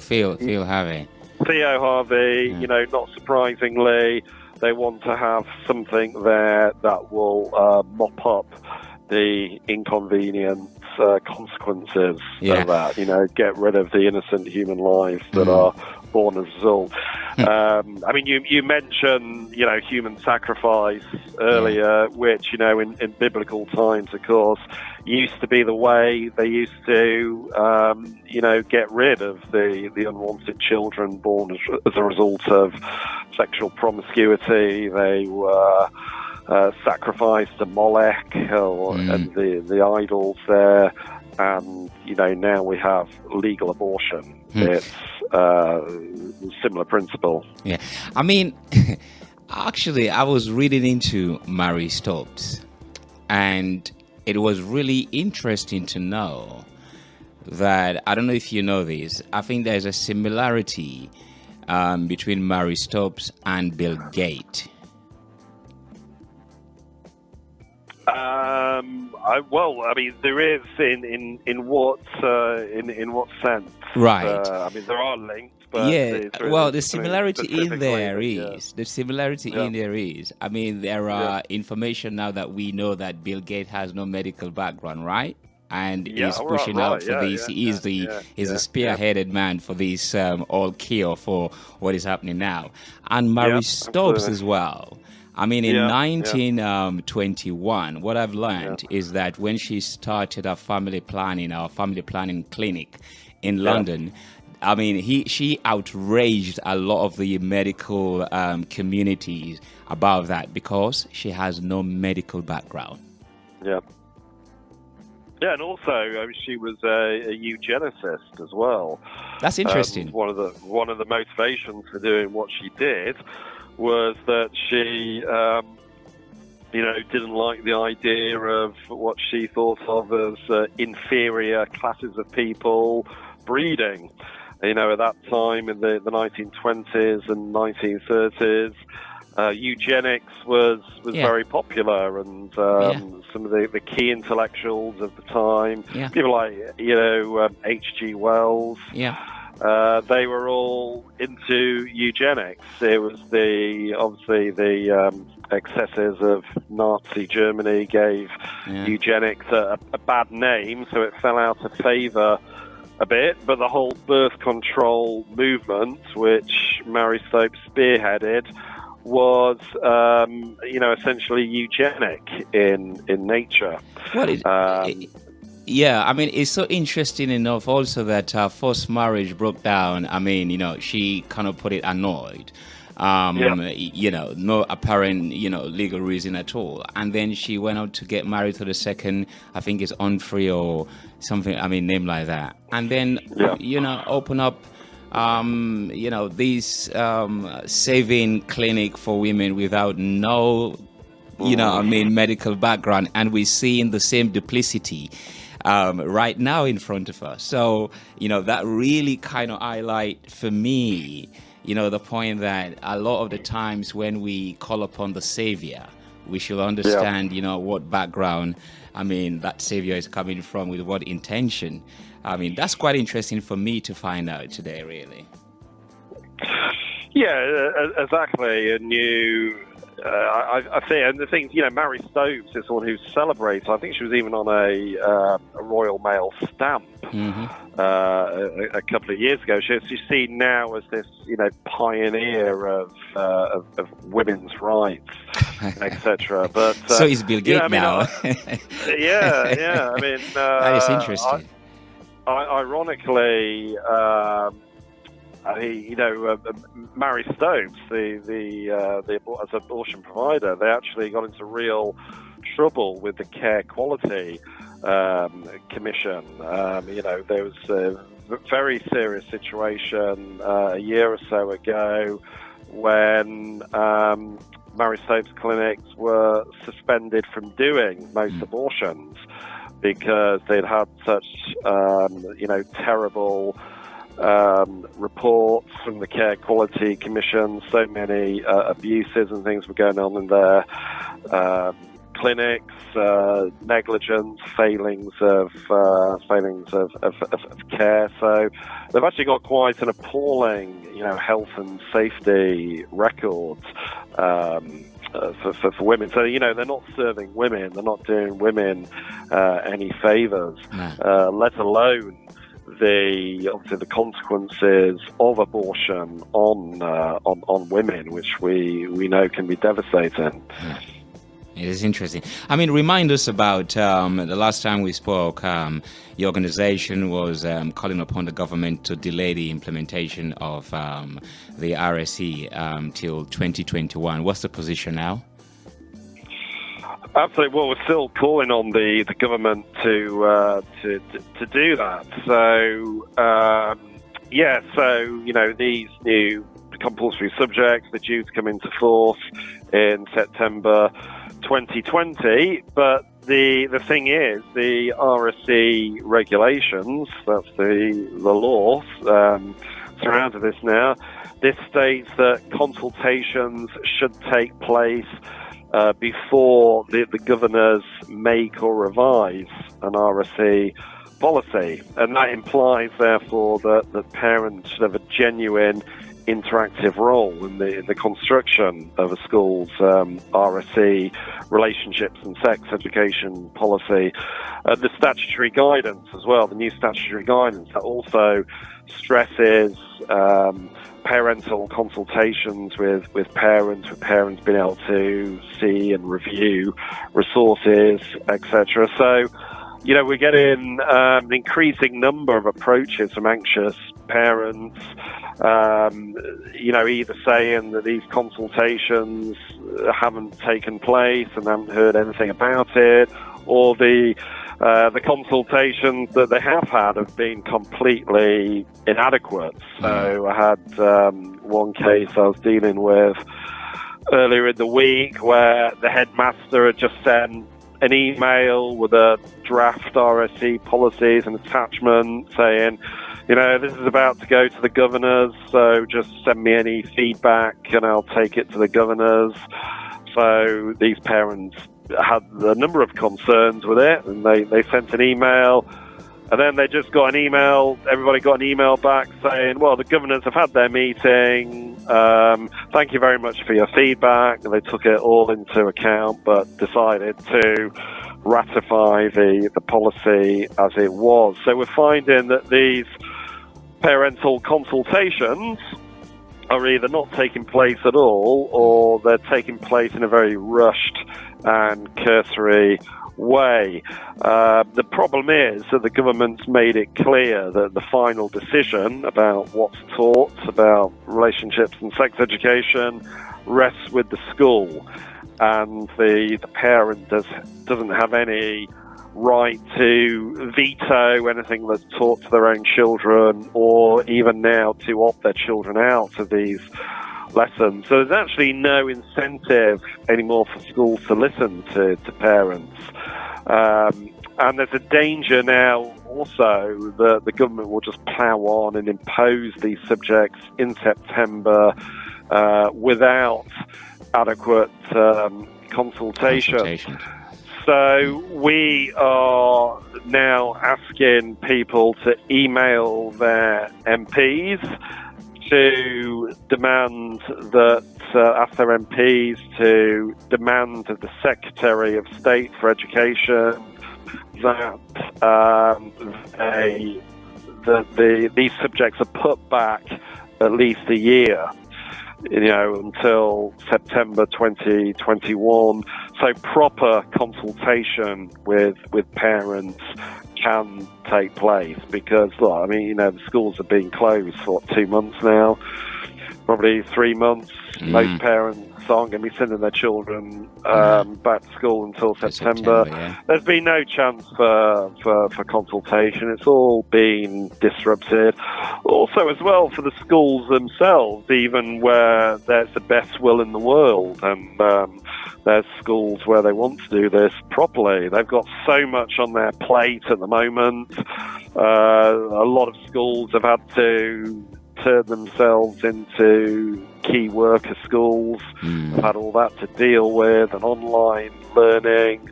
Harvey. Theo Harvey, you know, not surprisingly, they want to have something there that will mop up the inconvenience consequences of that. Get rid of the innocent human lives that are born as a result. I mean, you mentioned, human sacrifice earlier, which, in biblical times, of course, used to be the way they used to, get rid of the unwanted children born as a result of sexual promiscuity. They were sacrificed to Molech and the idols there. And, now we have legal abortion. It's similar principle. Yeah. I mean, actually, I was reading into Mary Stopes, and it was really interesting to know that, I don't know if you know this, I think there's a similarity between Mary Stopes and Bill Gates. There is in what sense? Right. There are links. But the similarity in there is. The similarity in there is. I mean, there are information now that we know that Bill Gates has no medical background, right? And he's pushing out for this. He's a spearheaded man for this all cure for what is happening now. And Mary Stopes as well. I mean, in 1921, what I've learned is that when she started our family planning clinic in London, I mean, she outraged a lot of the medical communities about that because she has no medical background. Yeah. Yeah, and also she was a eugenicist as well. That's interesting. One of the motivations for doing what she did was that she, didn't like the idea of what she thought of as inferior classes of people breeding. At that time in the 1920s and 1930s, eugenics was very popular, and some of the key intellectuals of the time, people like H.G. Wells, they were all into eugenics. It was the excesses of Nazi Germany gave eugenics a bad name, so it fell out of favour a bit. But the whole birth control movement, which Mary Stopes spearheaded, was essentially eugenic in nature. I mean, it's so interesting enough also that forced marriage broke down. I mean, she kind of put it annoyed. No apparent, legal reason at all. And then she went out to get married to the second, I think it's Humphrey or something, name like that. And then, open up, this saving clinic for women without no, medical background. And we're seeing the same duplicity right now in front of us. So, that really kind of highlight for me, the point that a lot of the times when we call upon the Savior, we should understand, what background, that Savior is coming from, with what intention. That's quite interesting for me to find out today, really. Yeah, exactly. And I think, and the thing, Mary Stopes is someone who celebrates. I think she was even on a Royal Mail stamp a couple of years ago. She's seen now as this, pioneer of women's rights, etc. But so is Bill Gates now. That is interesting. Ironically. Mary Stopes, as abortion provider, they actually got into real trouble with the Care Quality Commission. There was a very serious situation a year or so ago when Mary Stopes clinics were suspended from doing most abortions because they'd had such, terrible reports from the Care Quality Commission. So many abuses and things were going on in their clinics, negligence, failings of care. So they've actually got quite an appalling, health and safety record for women. So, they're not serving women. They're not doing women any favors, let alone obviously the consequences of abortion on women, which we know can be devastating. Yeah. It is interesting. I mean, remind us about the last time we spoke. Your organization was calling upon the government to delay the implementation of the RSE till 2021. What's the position now? Absolutely. Well, we're still calling on the government to do that. So, these new compulsory subjects are due to come into force in September 2020, but the thing is, the RSE regulations, that's the law surrounding this now, this states that consultations should take place before the governors make or revise an RSE policy. And that implies, therefore, that parents should have a genuine interactive role in the construction of a school's RSE, relationships and sex education policy. The statutory guidance as well, the new statutory guidance that also stresses parental consultations with parents being able to see and review resources, etc. So, we're getting an increasing number of approaches from anxious parents, either saying that these consultations haven't taken place and haven't heard anything about it, or the consultations that they have had have been completely inadequate. So I had one case I was dealing with earlier in the week where the headmaster had just sent an email with a draft RSE policies and attachment saying, this is about to go to the governors, so just send me any feedback and I'll take it to the governors. So these parents had a number of concerns with it, and they sent an email, and then they just got an email, everybody got an email back saying, well, the governors have had their meeting, thank you very much for your feedback, and they took it all into account, but decided to ratify the policy as it was. So we're finding that these parental consultations are either not taking place at all, or they're taking place in a very rushed and cursory way. The problem is that the government's made it clear that the final decision about what's taught about relationships and sex education rests with the school, and the parent doesn't have any right to veto anything that's taught to their own children, or even now to opt their children out of these lessons. So there's actually no incentive anymore for schools to listen to parents. And there's a danger now also that the government will just plough on and impose these subjects in September without adequate consultation. So we are now asking people to email their MPs to demand that, ask their MPs to demand of the Secretary of State for Education that these subjects are put back at least a year, until September 2021. So proper consultation with parents can take place, because, the schools have been closed for 2 months now, probably 3 months. Most parents aren't going to be sending their children back to school until September. Yeah. There's been no chance for consultation. It's all been disrupted. Also, as well, for the schools themselves, even where there's the best will in the world, and there's schools where they want to do this properly. They've got so much on their plate at the moment. A lot of schools have had to turn themselves into key worker schools. Have had all that to deal with, and online learning,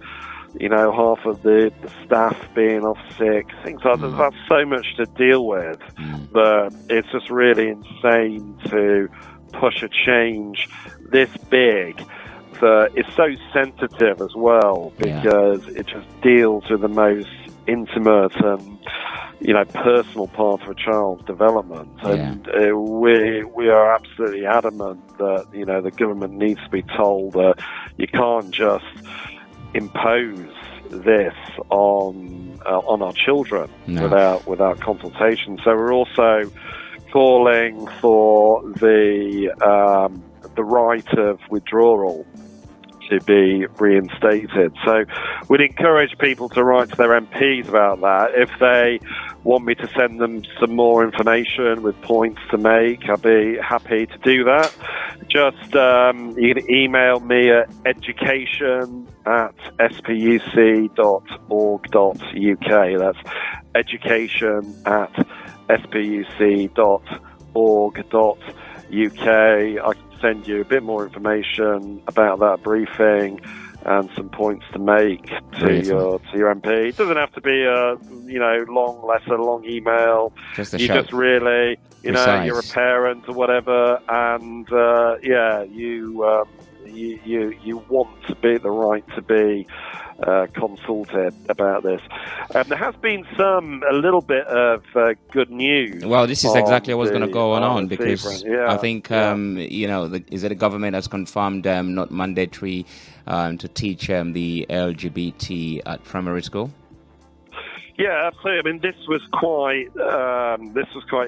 half of the staff being off sick, things like that. That's so much to deal with that it's just really insane to push a change this big is so sensitive as well, because it just deals with the most intimate and personal part of a child's development, and we are absolutely adamant that the government needs to be told that you can't just impose this on our children without consultation. So we're also calling for the right of withdrawal to be reinstated. So we'd encourage people to write to their MPs about that. If they want me to send them some more information with points to make, I'd be happy to do that. Just you can email me at education@spuc.org.uk. That's education@spuc.org.uk. I can send you a bit more information about that briefing and some points to make to your MP. It doesn't have to be a long letter, long email. Just just really you're a parent or whatever, and you want to be the right to be consulted about this. There has been a little bit of good news. Well, this is exactly what's going to go on, because I think is it the government has confirmed not mandatory to teach the LGBT at primary school? Yeah, absolutely. I mean, this was quite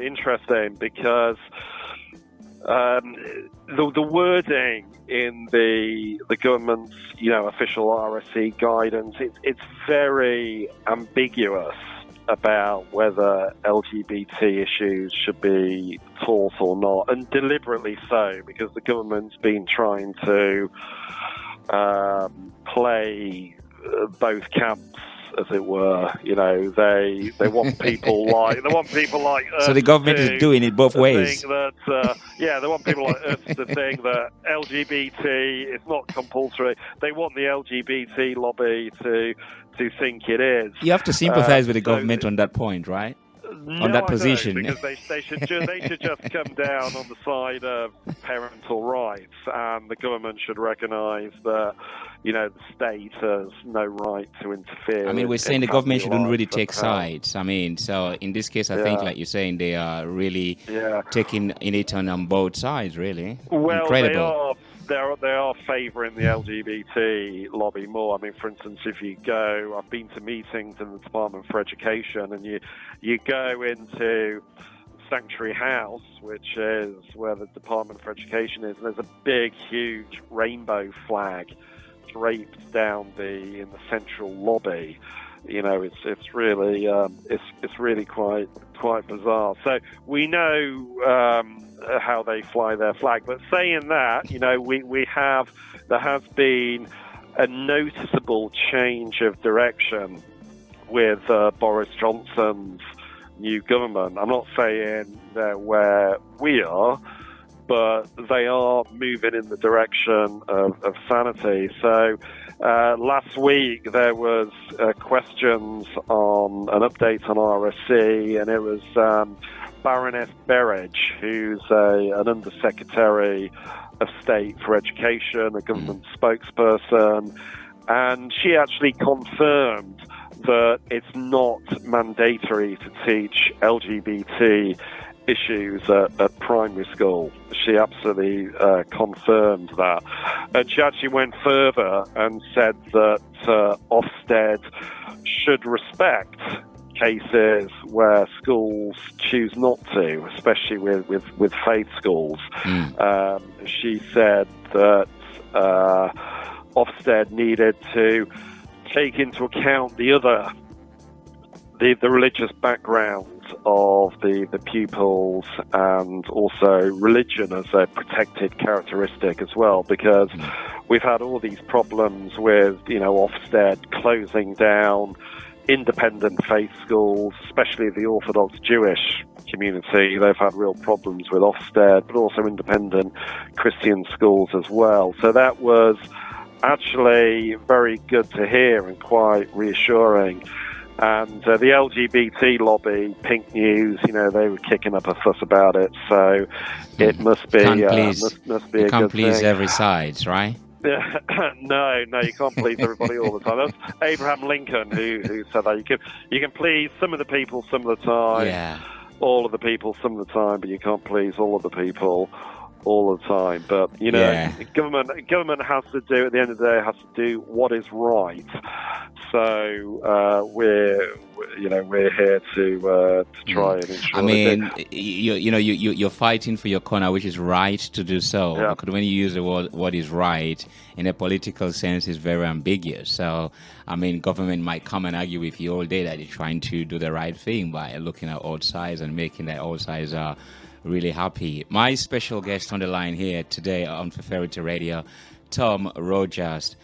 interesting, because the wording in the government's official RSE guidance, it's very ambiguous about whether LGBT issues should be taught or not, and deliberately so, because the government's been trying to play both camps, as it were. They want people like us. So the government is doing it both ways. They want people like us to think that LGBT is not compulsory. They want the LGBT lobby to think it is. You have to sympathize with the government on that point, right? On that position, because they should just come down on the side of parental rights, and the government should recognise that the state has no right to interfere. I mean, we're saying the government shouldn't really take sides. I mean, so in this case, I think, like you're saying, they are really taking it on both sides. Really, well, incredible. They are favouring the LGBT lobby more. I mean, for instance, if you go, I've been to meetings in the Department for Education, and you go into Sanctuary House, which is where the Department for Education is, and there's a big, huge rainbow flag draped down in the central lobby. It's really quite bizarre. So we know how they fly their flag, but saying that, there has been a noticeable change of direction with Boris Johnson's new government. I'm not saying they're where we are, but they are moving in the direction of sanity. So last week there was questions on an update on RSE, and it was Baroness Berridge, who's an Undersecretary of State for Education, a government spokesperson, and she actually confirmed that it's not mandatory to teach LGBT issues at primary school. She absolutely confirmed that. And she actually went further and said that Ofsted should respect cases where schools choose not to, especially with faith schools. She said that Ofsted needed to take into account the religious background of the pupils, and also religion as a protected characteristic as well, because we've had all these problems with Ofsted closing down independent faith schools, especially the Orthodox Jewish community. They've had real problems with Ofsted, but also independent Christian schools as well. So that was actually very good to hear and quite reassuring. And the LGBT lobby, Pink News, they were kicking up a fuss about it. So it must be can't please must be a can't good please thing. every side, right? Yeah, no, you can't please everybody all the time. That's Abraham Lincoln who said that. You can please some of the people some of the time, Yeah. all of the people some of the time, but you can't please all of the people all the time. But government has to do, at the end of the day, has to do what is right. So we're here to try and ensure. I mean, you're fighting for your corner, which is right to do so. Yeah. Because when you use the word "what is right" in a political sense, it's very ambiguous. So, I mean, government might come and argue with you all day that they're trying to do the right thing by looking at all sides and making that all sides are really happy. My special guest on the line here today on Feferity Radio, Tom Rogers,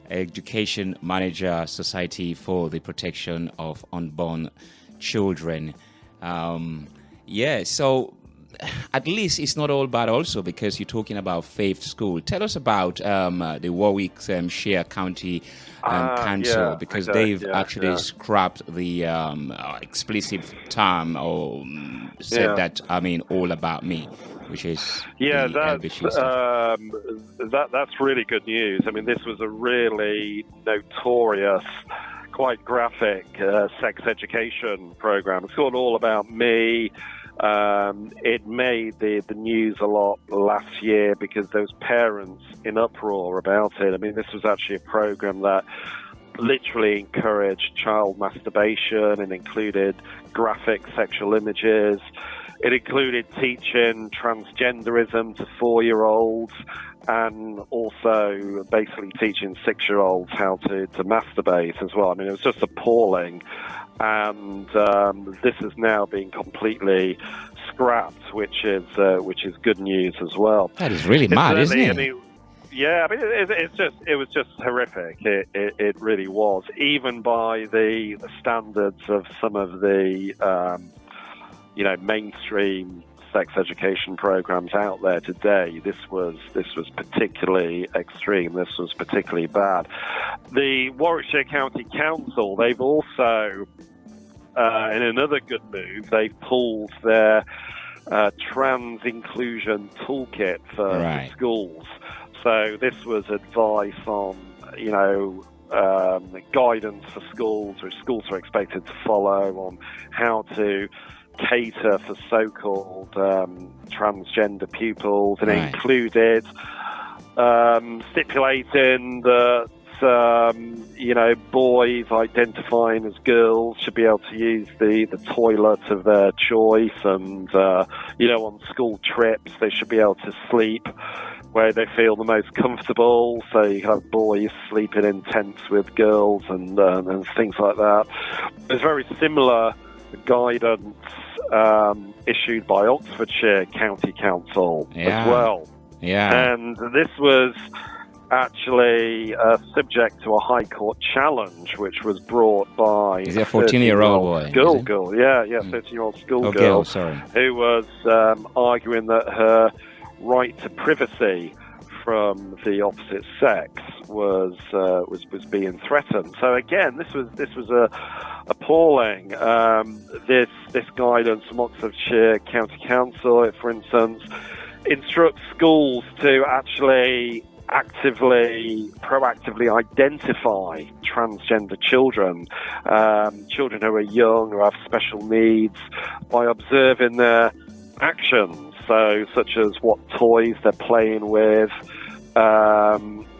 Education Manager, Society for the Protection of Unborn Children. So at least it's not all bad also, because you're talking about Faith School. Tell us about the Warwickshire County Council, because they've actually scrapped the explicit term or said that, I mean, all about me, which is that's really good news. I mean, this was a really notorious, quite graphic sex education program. It's called All About Me. It made the news a lot last year because there was parents in uproar about it. I mean, this was actually a program that literally encouraged child masturbation and included graphic sexual images. It included teaching transgenderism to 4-year-olds and also basically teaching 6-year-olds how to masturbate as well. I mean, it was just appalling. And this is now being completely scrapped, which is good news as well. That is really mad, isn't it? I mean, it was just horrific. It really was. Even by the standards of some of the mainstream sex education programs out there today, this was particularly extreme. This was particularly bad. The Warwickshire County Council, they've also, in another good move, they've pulled their trans inclusion toolkit for schools. So this was advice on, guidance for schools, which schools are expected to follow, on how to cater for so-called transgender pupils, and it included stipulating that boys identifying as girls should be able to use the toilet of their choice, and on school trips they should be able to sleep where they feel the most comfortable. So you have boys sleeping in tents with girls and things like that. There's very similar guidance issued by Oxfordshire County Council as well. Yeah. And this was actually subject to a High Court challenge, which was brought by a 14-year-old boy? Schoolgirl. 13-year-old schoolgirl, who was arguing that her right to privacy from the opposite sex was being threatened. So again, this was appalling. This guidance from Oxfordshire County Council, for instance, instructs schools to actually proactively identify transgender children, children who are young or have special needs, by observing their actions. So, such as what toys they're playing with,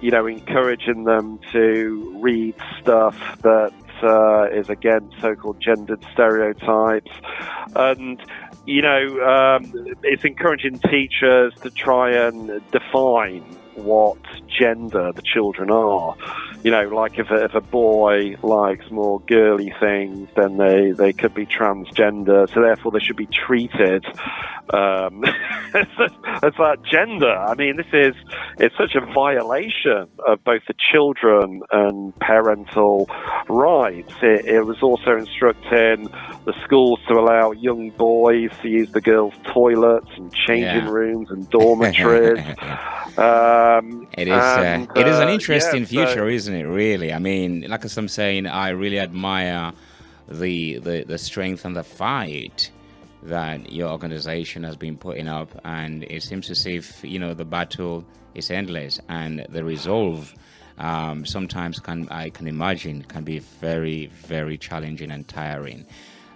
encouraging them to read stuff that is against so-called gendered stereotypes, and it's encouraging teachers to try and define what gender the children are. Like if a boy likes more girly things, then they could be transgender, so therefore they should be treated as that gender. I mean, it's such a violation of both the children and parental rights. It was also instructing the schools to allow young boys to use the girls' toilets and changing rooms and dormitories. It is an interesting future, isn't it, really? I mean, like I'm saying, I really admire the strength and the fight that your organization has been putting up, and it seems as if, the battle is endless, and the resolve sometimes I can imagine can be very, very challenging and tiring.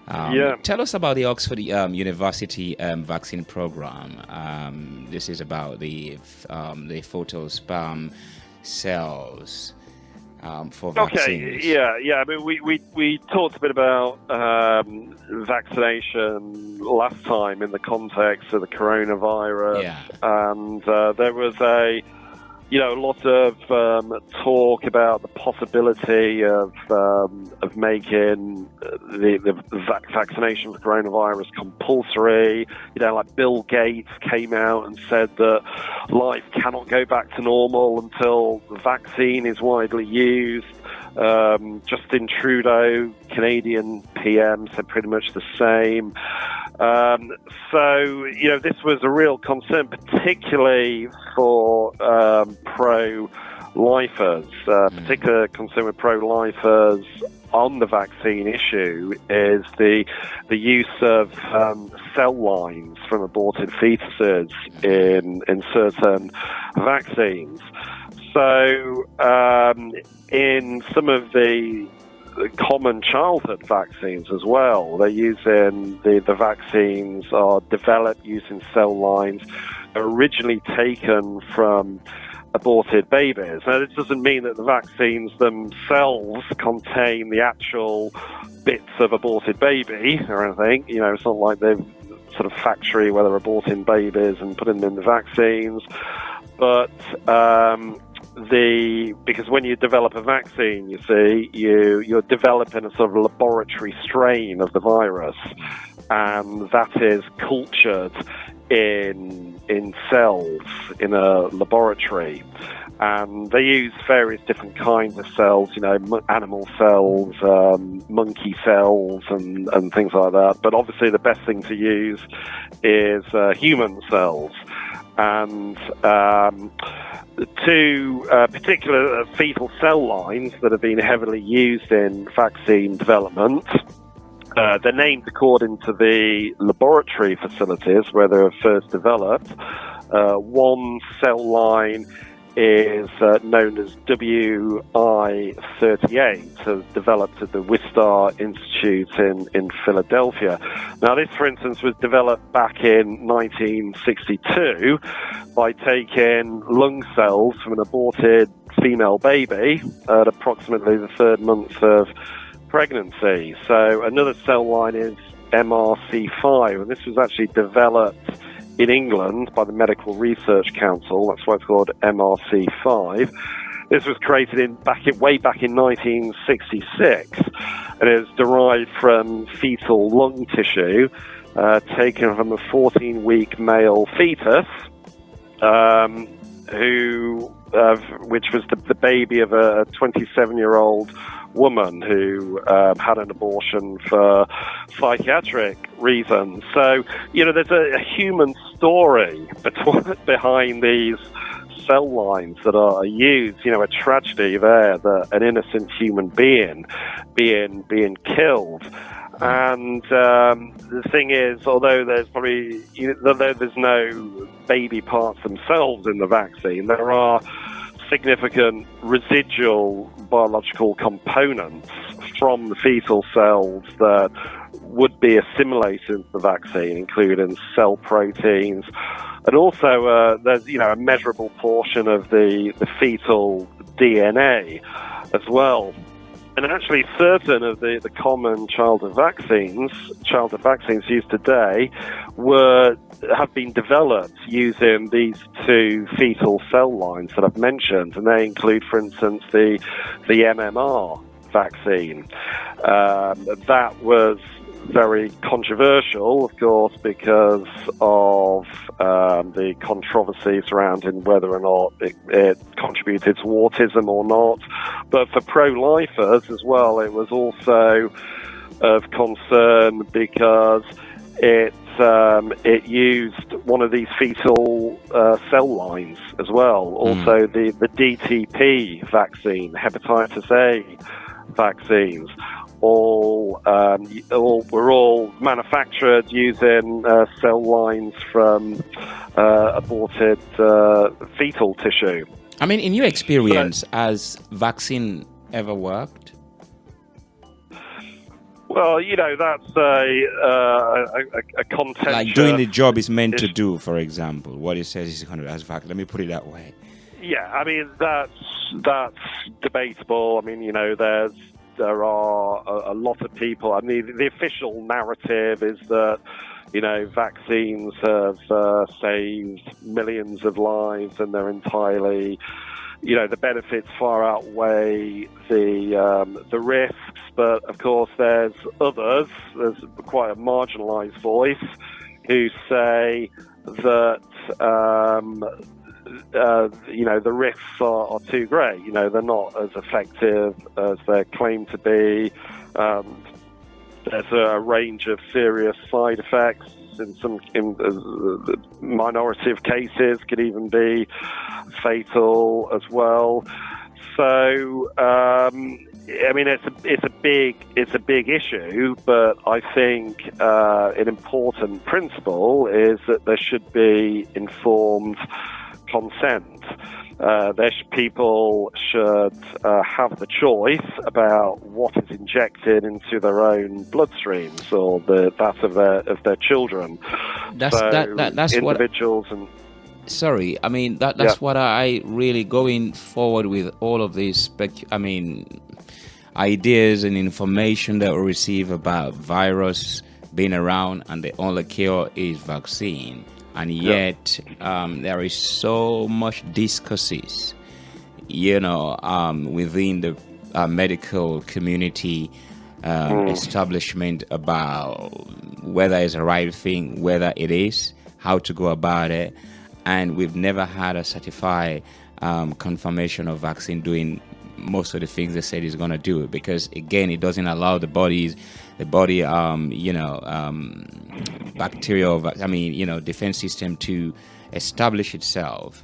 Tell us about the Oxford University vaccine program. This is about the fetal sperm cells for vaccines. Okay, yeah. I mean, we talked a bit about vaccination last time in the context of the coronavirus, and there was a lot of talk about the possibility of making the vaccination for coronavirus compulsory. Like Bill Gates came out and said that life cannot go back to normal until the vaccine is widely used. Justin Trudeau, Canadian PM, said pretty much the same. So, this was a real concern, particularly for pro-lifers. Particular concern with pro-lifers on the vaccine issue is the use of cell lines from aborted fetuses in certain vaccines. So, in some of the common childhood vaccines as well, they're using the vaccines are developed using cell lines originally taken from aborted babies. Now, this doesn't mean that the vaccines themselves contain the actual bits of aborted baby or anything. It's not like they've sort of factory where they're aborting babies and putting them in the vaccines. But because when you develop a vaccine, you see, you're developing a sort of laboratory strain of the virus, and that is cultured in cells in a laboratory. And they use various different kinds of cells, animal cells, monkey cells, and things like that. But obviously the best thing to use is human cells. And two particular fetal cell lines that have been heavily used in vaccine development. They're named according to the laboratory facilities where they were first developed. One cell line is known as WI38, as developed at the Wistar Institute in Philadelphia. Now, this, for instance, was developed back in 1962 by taking lung cells from an aborted female baby at approximately the 3rd month of pregnancy. So another cell line is MRC5, and this was actually developed in England by the Medical Research Council. That's why it's called MRC5. This was created way back in 1966, and it is derived from fetal lung tissue taken from a 14-week male fetus, which was the baby of a 27-year-old woman who had an abortion for psychiatric reasons. So, there's a human story behind these cell lines that are used, a tragedy there, that an innocent human being being killed. And the thing is, although there's no baby parts themselves in the vaccine, there are significant residual biological components from the fetal cells that would be assimilated into the vaccine, including cell proteins. And also, there's, a measurable portion of the fetal DNA as well. And actually, certain of the common childhood vaccines used today have been developed using these two fetal cell lines that I've mentioned, and they include, for instance, the MMR vaccine. That was very controversial, of course, because of the controversy surrounding whether or not it contributed to autism or not. But for pro-lifers as well, it was also of concern because it used one of these fetal cell lines as well. Also, the DTP vaccine, hepatitis A vaccines, were all manufactured using cell lines from aborted fetal tissue. I mean, in your experience, has vaccine ever worked? Well, that's a contentious... Like doing the job it's meant to do, for example. What it says is going to as vaccine. Let me put it that way. Yeah, I mean, that's debatable. I mean, there are a lot of people. I mean, the official narrative is that, vaccines have saved millions of lives, and they're entirely, the benefits far outweigh the risks. But of course, there's others. There's quite a marginalised voice who say that the risks are too great. They're not as effective as they're claimed to be. There's a range of serious side effects. In the minority of cases, could even be fatal as well. So, I mean, it's a big issue. But I think an important principle is that there should be informed consent. People should have the choice about what is injected into their own bloodstreams or that of their children. That's individuals what, sorry, I mean that's what I really going forward with all of these. Ideas and information that we receive about virus being around, and the only cure is vaccine. And yet, there is so much discourses, within the medical community establishment about whether it's the right thing, whether it is, how to go about it. And we've never had a certified confirmation of vaccine doing most of the things they said it's going to do, because again, it doesn't allow the body bacterial, defense system to establish itself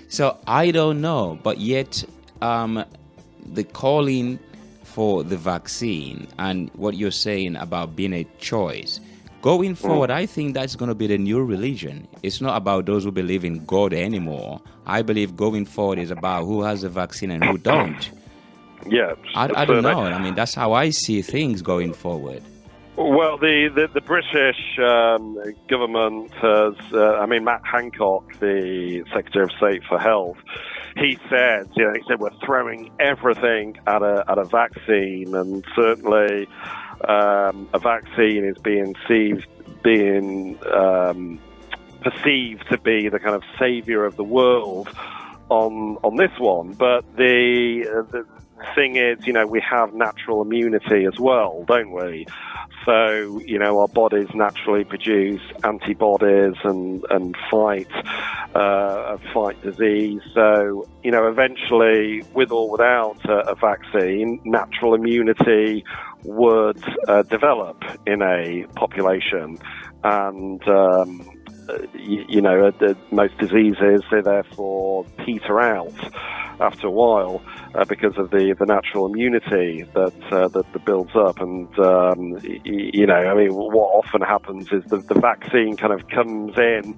so I don't know, but yet the calling for the vaccine and what you're saying about being a choice going forward, I think that's going to be the new religion. It's not about those who believe in God anymore. I believe going forward is about who has the vaccine and who don't. Yeah, I don't know. I mean, that's how I see things going forward. Well, the British government has, Matt Hancock, the Secretary of State for Health, he said we're throwing everything at a vaccine, and certainly a vaccine is being perceived to be the kind of savior of the world on this one. But the thing is, we have natural immunity as well, don't we? So, our bodies naturally produce antibodies and fight disease. So, eventually, with or without a vaccine, natural immunity would develop in a population. And, most diseases, they therefore peter out after a while because of the natural immunity that builds up. And what often happens is the vaccine kind of comes in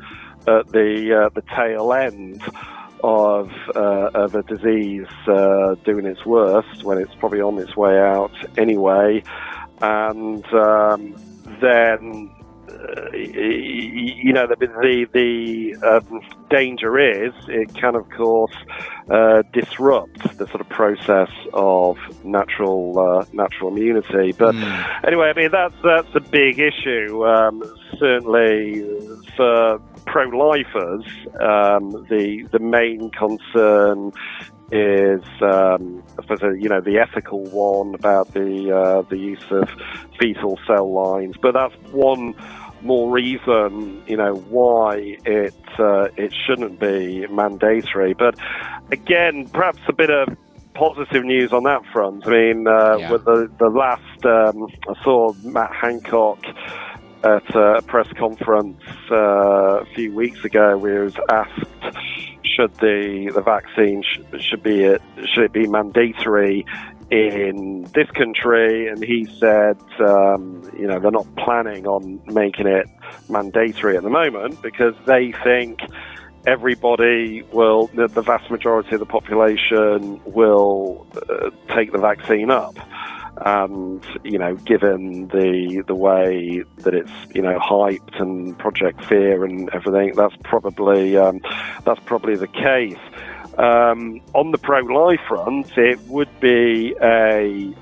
at the tail end of a disease doing its worst, when it's probably on its way out anyway. And then the danger is it can, of course, disrupt the sort of process of natural immunity. But anyway, that's a big issue. Certainly for pro-lifers, the main concern is, I suppose, the ethical one about the use of fetal cell lines. But that's one more reason, why it shouldn't be mandatory. But again, perhaps a bit of positive news on that front. With the last, I saw Matt Hancock at a press conference a few weeks ago, where he was asked, should the vaccine should it be mandatory in this country, and he said, they're not planning on making it mandatory at the moment because they think everybody the vast majority of the population will take the vaccine up. And, given the way that it's, hyped and Project Fear and everything, that's probably the case. On the pro-life front, it would be a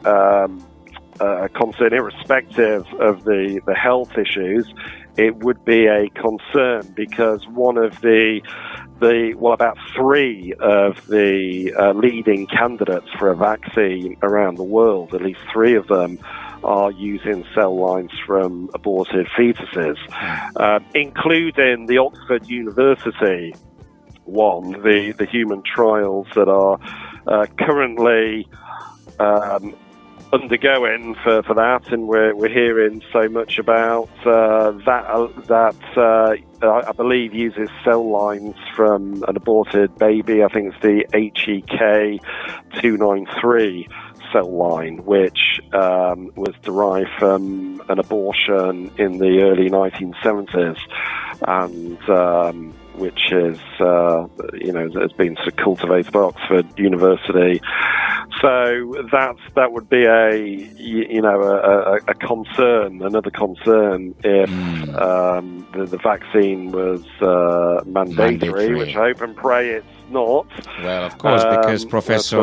concern, irrespective of the health issues. It would be a concern because one of about three of the leading candidates for a vaccine around the world, at least three of them, are using cell lines from aborted fetuses, including the Oxford University one, the human trials that are currently undergoing for that, and we're hearing so much about that I believe uses cell lines from an aborted baby. I think it's the HEK 293 cell line, which was derived from an abortion in the early 1970s, and which is, has been sort of cultivated by Oxford University. So that would be a concern, another concern, if the vaccine was mandatory, which I hope and pray it's not. Well, of course, because Professor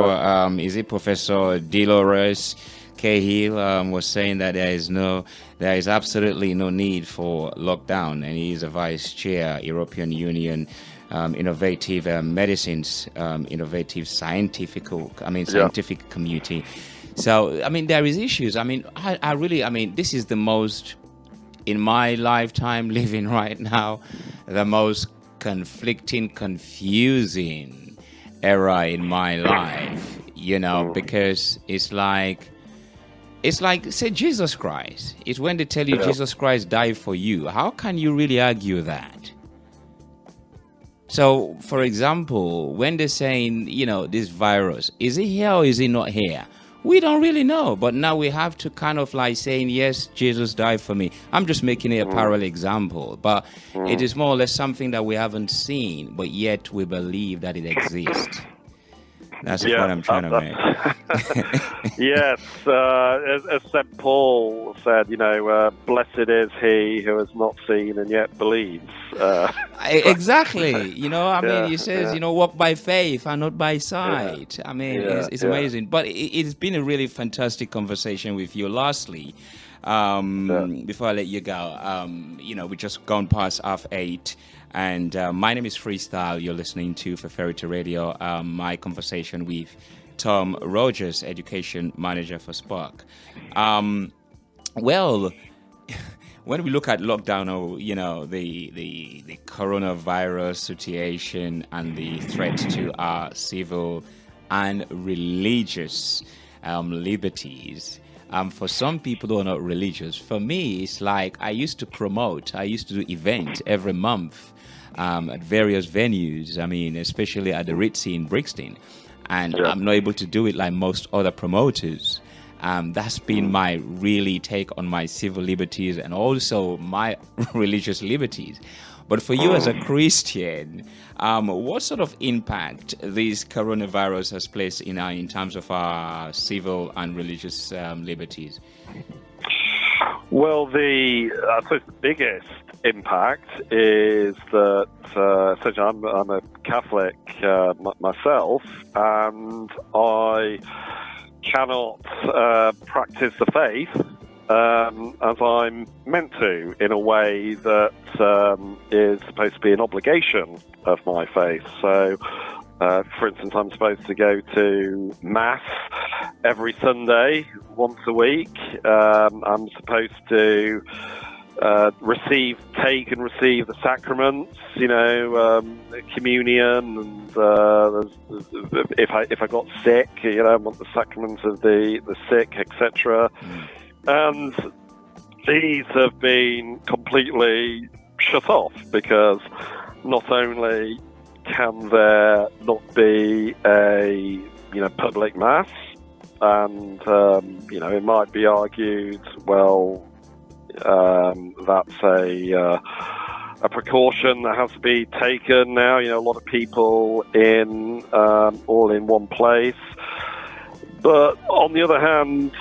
Dolores Cahill was saying that there is absolutely no need for lockdown, and he is a vice chair, European Union Innovative Medicines, Innovative Scientific Community. So, there is issues. I really, this is the most, in my lifetime living right now, the most conflicting, confusing era in my life, because it's like, say, Jesus Christ. It's when they tell you Jesus Christ died for you. How can you really argue that? So, for example, when they're saying, this virus, is it here or is it not here? We don't really know. But now we have to kind of like saying, yes, Jesus died for me. I'm just making it a parallel example. But it is more or less something that we haven't seen, but yet we believe that it exists. That's what I'm trying to make. Yes, as St. Paul said, blessed is he who has not seen and yet believes. Exactly. He says, walk by faith and not by sight. It's amazing. But it's been a really fantastic conversation with you. Lastly, before I let you go, we just gone past 8:30. And my name is Freestyle. You're listening to Feferity Radio. My conversation with Tom Rogers, Education Manager for SPUC. Well, when we look at lockdown, or the coronavirus situation and the threat to our civil and religious liberties. For some people who are not religious, for me, it's like I used to do events every month at various venues, especially at the Ritzy in Brixton. And I'm not able to do it like most other promoters. That's been my really take on my civil liberties and also my religious liberties. But for you as a Christian, what sort of impact this coronavirus has placed in terms of our civil and religious liberties? Well, I suppose the biggest impact is that essentially I'm a Catholic myself, and I cannot practice the faith as I'm meant to, in a way that is supposed to be an obligation of my faith. So, for instance, I'm supposed to go to Mass every Sunday, once a week. I'm supposed to take and receive the sacraments, communion, and if I got sick, I want the sacraments of the sick, etc. And these have been completely shut off because not only can there not be a public mass And, it might be argued, well, that's a precaution that has to be taken now. A lot of people all in one place. But on the other hand,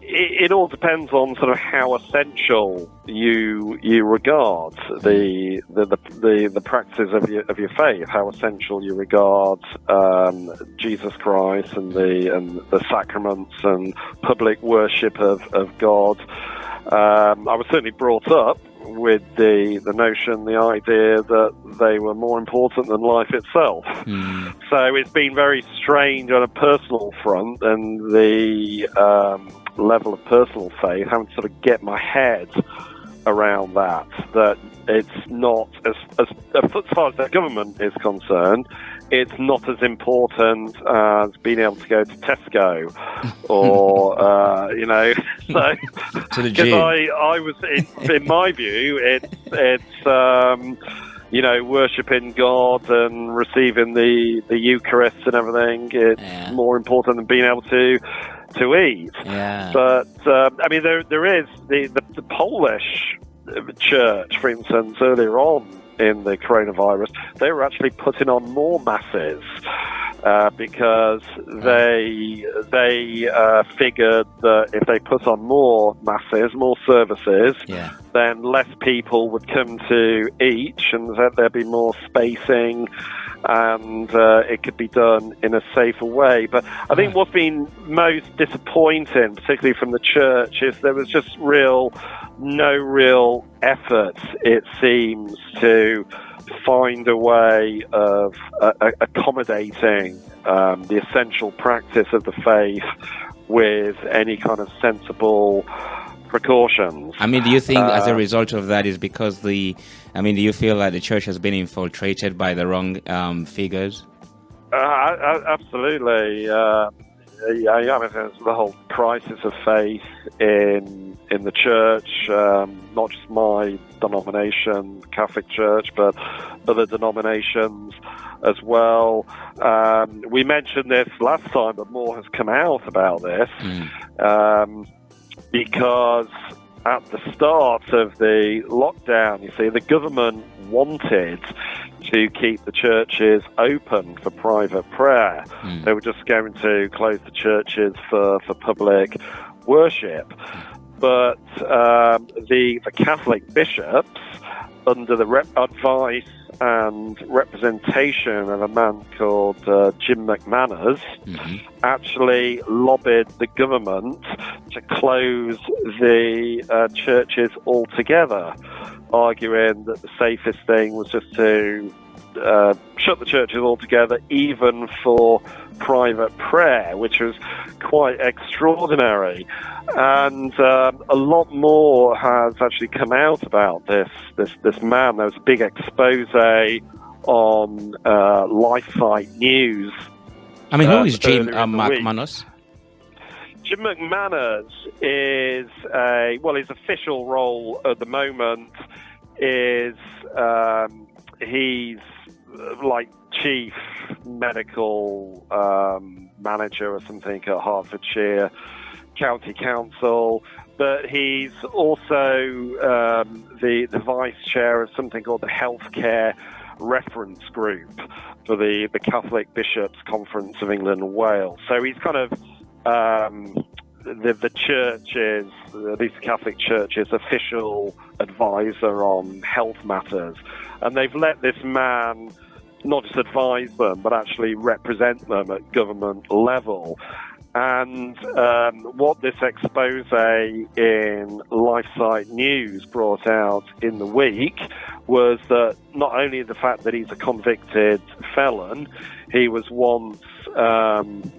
it all depends on sort of how essential you regard the practices of your faith, how essential you regard Jesus Christ and the sacraments and public worship of God. I was certainly brought up with the notion, the idea that they were more important than life itself. So it's been very strange on a personal front, and the level of personal faith, having to sort of get my head around that it's not, as far as the government is concerned, it's not as important as being able to go to Tesco or, so, to the gym. I was, in my view, it's worshipping God and receiving the Eucharist and everything. It's more important than being able to eat. Yeah. But, there is the Polish church, for instance, earlier on in the coronavirus, they were actually putting on more masses because they figured that if they put on more masses, more services, then less people would come to each, and that there'd be more spacing, and it could be done in a safer way. But I think what's been most disappointing, particularly from the church, is there was just no real effort, it seems, to find a way of accommodating the essential practice of the faith with any kind of sensible precautions. Do you think as a result of that is because do you feel like the church has been infiltrated by the wrong figures? Absolutely. There's the whole crisis of faith in the church, not just my denomination, the Catholic Church, but other denominations as well. We mentioned this last time, but more has come out about this, because at the start of the lockdown, you see, the government wanted to keep the churches open for private prayer. They were just going to close the churches for public worship. But the Catholic bishops, under the advice and representation of a man called Jim McManus, actually lobbied the government to close the churches altogether, arguing that the safest thing was just to shut the churches altogether, even for private prayer, which was quite extraordinary. And a lot more has actually come out about this man. There was a big expose on LifeSite News. Who is Jim McManus? Jim McManus is his official role at the moment is he's like chief medical manager or something at Hertfordshire County Council, but he's also the vice chair of something called the Healthcare Reference Group for the Catholic Bishops' Conference of England and Wales. So he's kind of the church's, at least the Catholic Church's, official advisor on health matters. And they've let this man not just advise them, but actually represent them at government level. And what this expose in LifeSite News brought out in the week was that not only the fact that he's a convicted felon, he was once given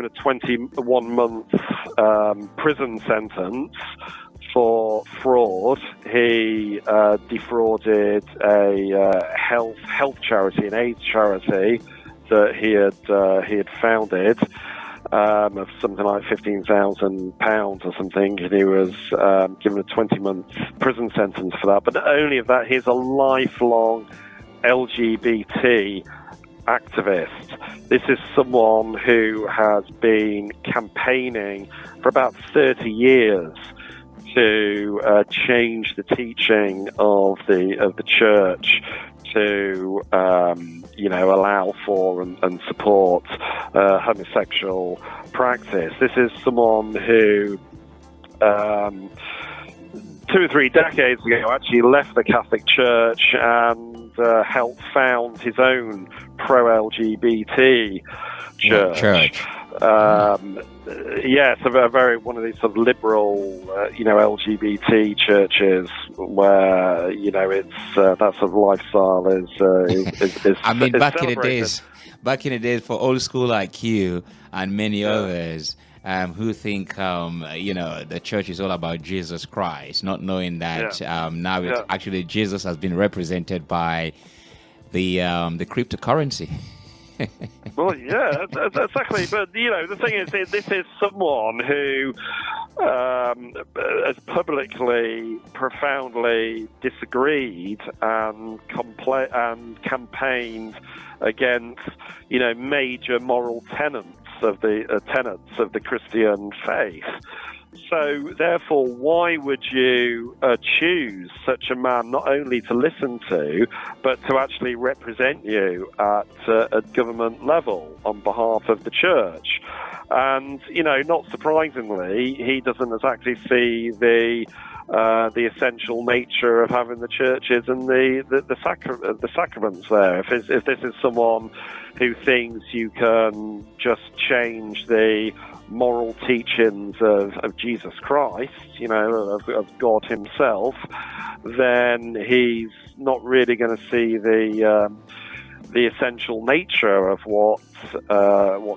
a 21-month prison sentence for fraud. He defrauded a health charity, an AIDS charity that he had founded, of something like £15,000 or something, and he was given a 20-month prison sentence for that. But not only of that, he's a lifelong LGBT activist. This is someone who has been campaigning for about 30 years to change the teaching of the church to allow for and support homosexual practice. This is someone who 2 or 3 decades ago actually left the Catholic Church and helped found his own pro-LGBT church. Yes, one of these sort of liberal, LGBT churches where it's that sort of lifestyle is. I mean, is back in celebrated. the days, for old school like you and many others who think the church is all about Jesus Christ, not knowing that now it's actually Jesus has been represented by the cryptocurrency. Well, yeah, exactly. But the thing is, this is someone who has publicly, profoundly disagreed and campaigned against, major moral tenets of the Christian faith. So, therefore, why would you choose such a man not only to listen to, but to actually represent you at government level on behalf of the church? And, not surprisingly, he doesn't exactly see the essential nature of having the churches and the sacraments there. If this is someone who thinks you can just change the moral teachings of Jesus Christ, of God himself, then he's not really going to see the essential nature of what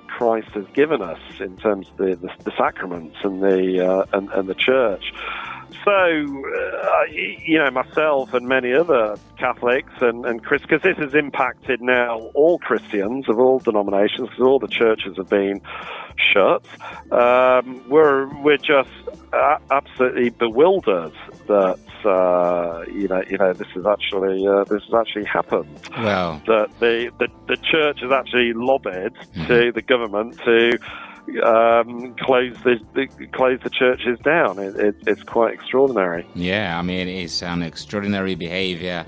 Christ has given us in terms of the sacraments and the church. So, myself and many other Catholics and Christians, because this has impacted now all Christians of all denominations, because all the churches have been shut. We're just absolutely bewildered that this has actually happened. Well, that the church has actually lobbied to the government to close the churches down. It's quite extraordinary. Yeah, I mean, it's an extraordinary behavior,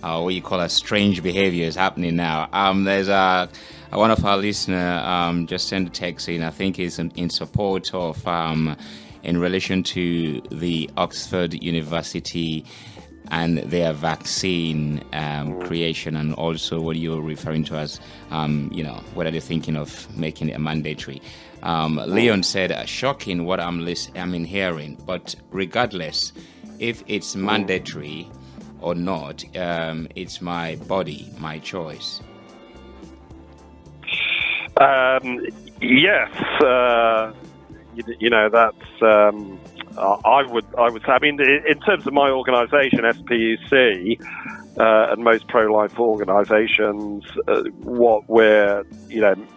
what you call a strange behavior is happening now. There's one of our listeners just sent a text in, I think it's in support of in relation to the Oxford University and their vaccine creation, and also what you're referring to as, whether they're thinking of making it mandatory. Leon said, shocking what I'm hearing, but regardless, if it's mandatory or not, it's my body, my choice. Yes, that's. I would say. I mean, in terms of my organisation, SPUC, and most pro-life organisations, what we're,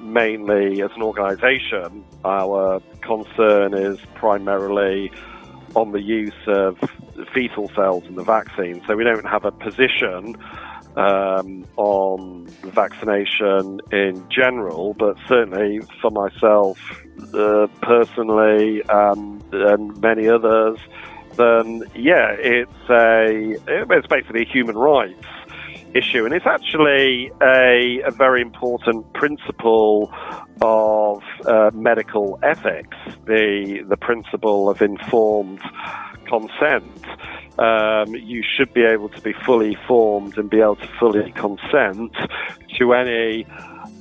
mainly as an organisation, our concern is primarily on the use of fetal cells in the vaccine. So we don't have a position on vaccination in general, but certainly for myself personally and many others, then it's basically a human rights issue, and it's actually a very important principle of medical ethics, the principle of informed consent. You should be able to be fully formed and be able to fully consent to any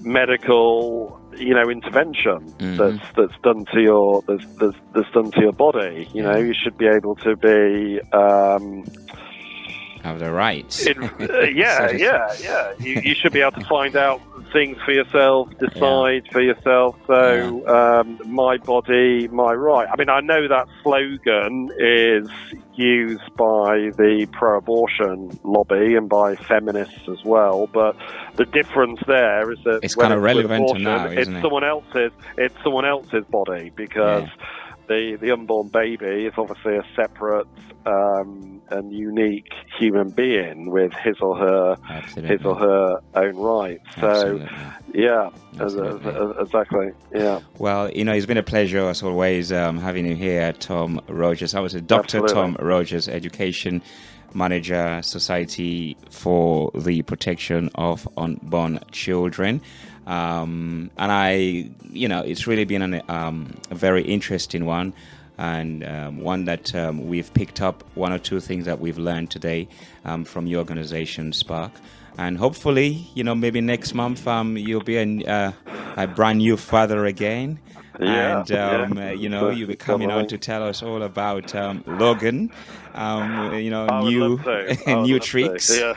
medical, intervention that's done to your body. You should be able to be have the rights. You should be able to find out things for yourself, decide for yourself. So, my body, my right. I mean, I know that slogan is used by the pro-abortion lobby and by feminists as well, but the difference there is that it's kind of relevant abortion, now, isn't it? It's someone else's body, because the unborn baby is obviously a separate and unique human being with his or her own rights. So, yeah, exactly. Yeah. Well, it's been a pleasure as always having you here, Tom Rogers. I was Dr. Tom Rogers, Education Manager, Society for the Protection of Unborn Children. And it's really been a very interesting one, and one that we've picked up one or two things that we've learned today from your organization, SPUC. And hopefully, maybe next month you'll be a brand new father again. Yeah, and you'll be coming on to tell us all about Logan, new tricks. Yeah.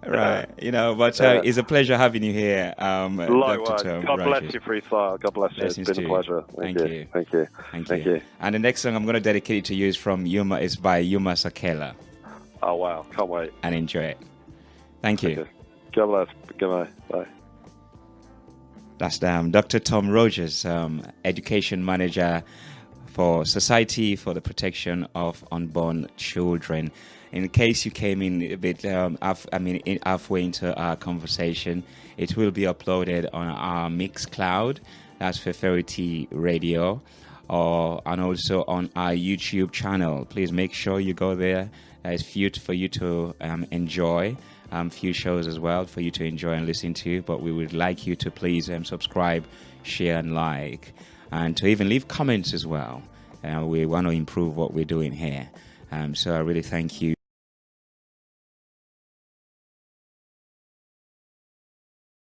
Right, but it's a pleasure having you here, Likewise. Dr. Tom God Rogers. bless you, Freestyle. God bless you. Blessings It's been a pleasure. Thank you. Thank you. And the next song I'm going to dedicate it to you is by Yuma Sakela. Oh, wow. Can't wait. And enjoy it. Thank you. Okay. God bless. Goodbye. Bye. That's Dr. Tom Rogers, Education Manager for Society for the Protection of Unborn Children. In case you came in a bit halfway into our conversation, it will be uploaded on our Mixcloud, that's Feferity Radio, and also on our YouTube channel. Please make sure you go there. It's for you to enjoy. Few shows as well for you to enjoy and listen to, but we would like you to please subscribe, share and like, and to even leave comments as well. We want to improve what we're doing here. So I really thank you.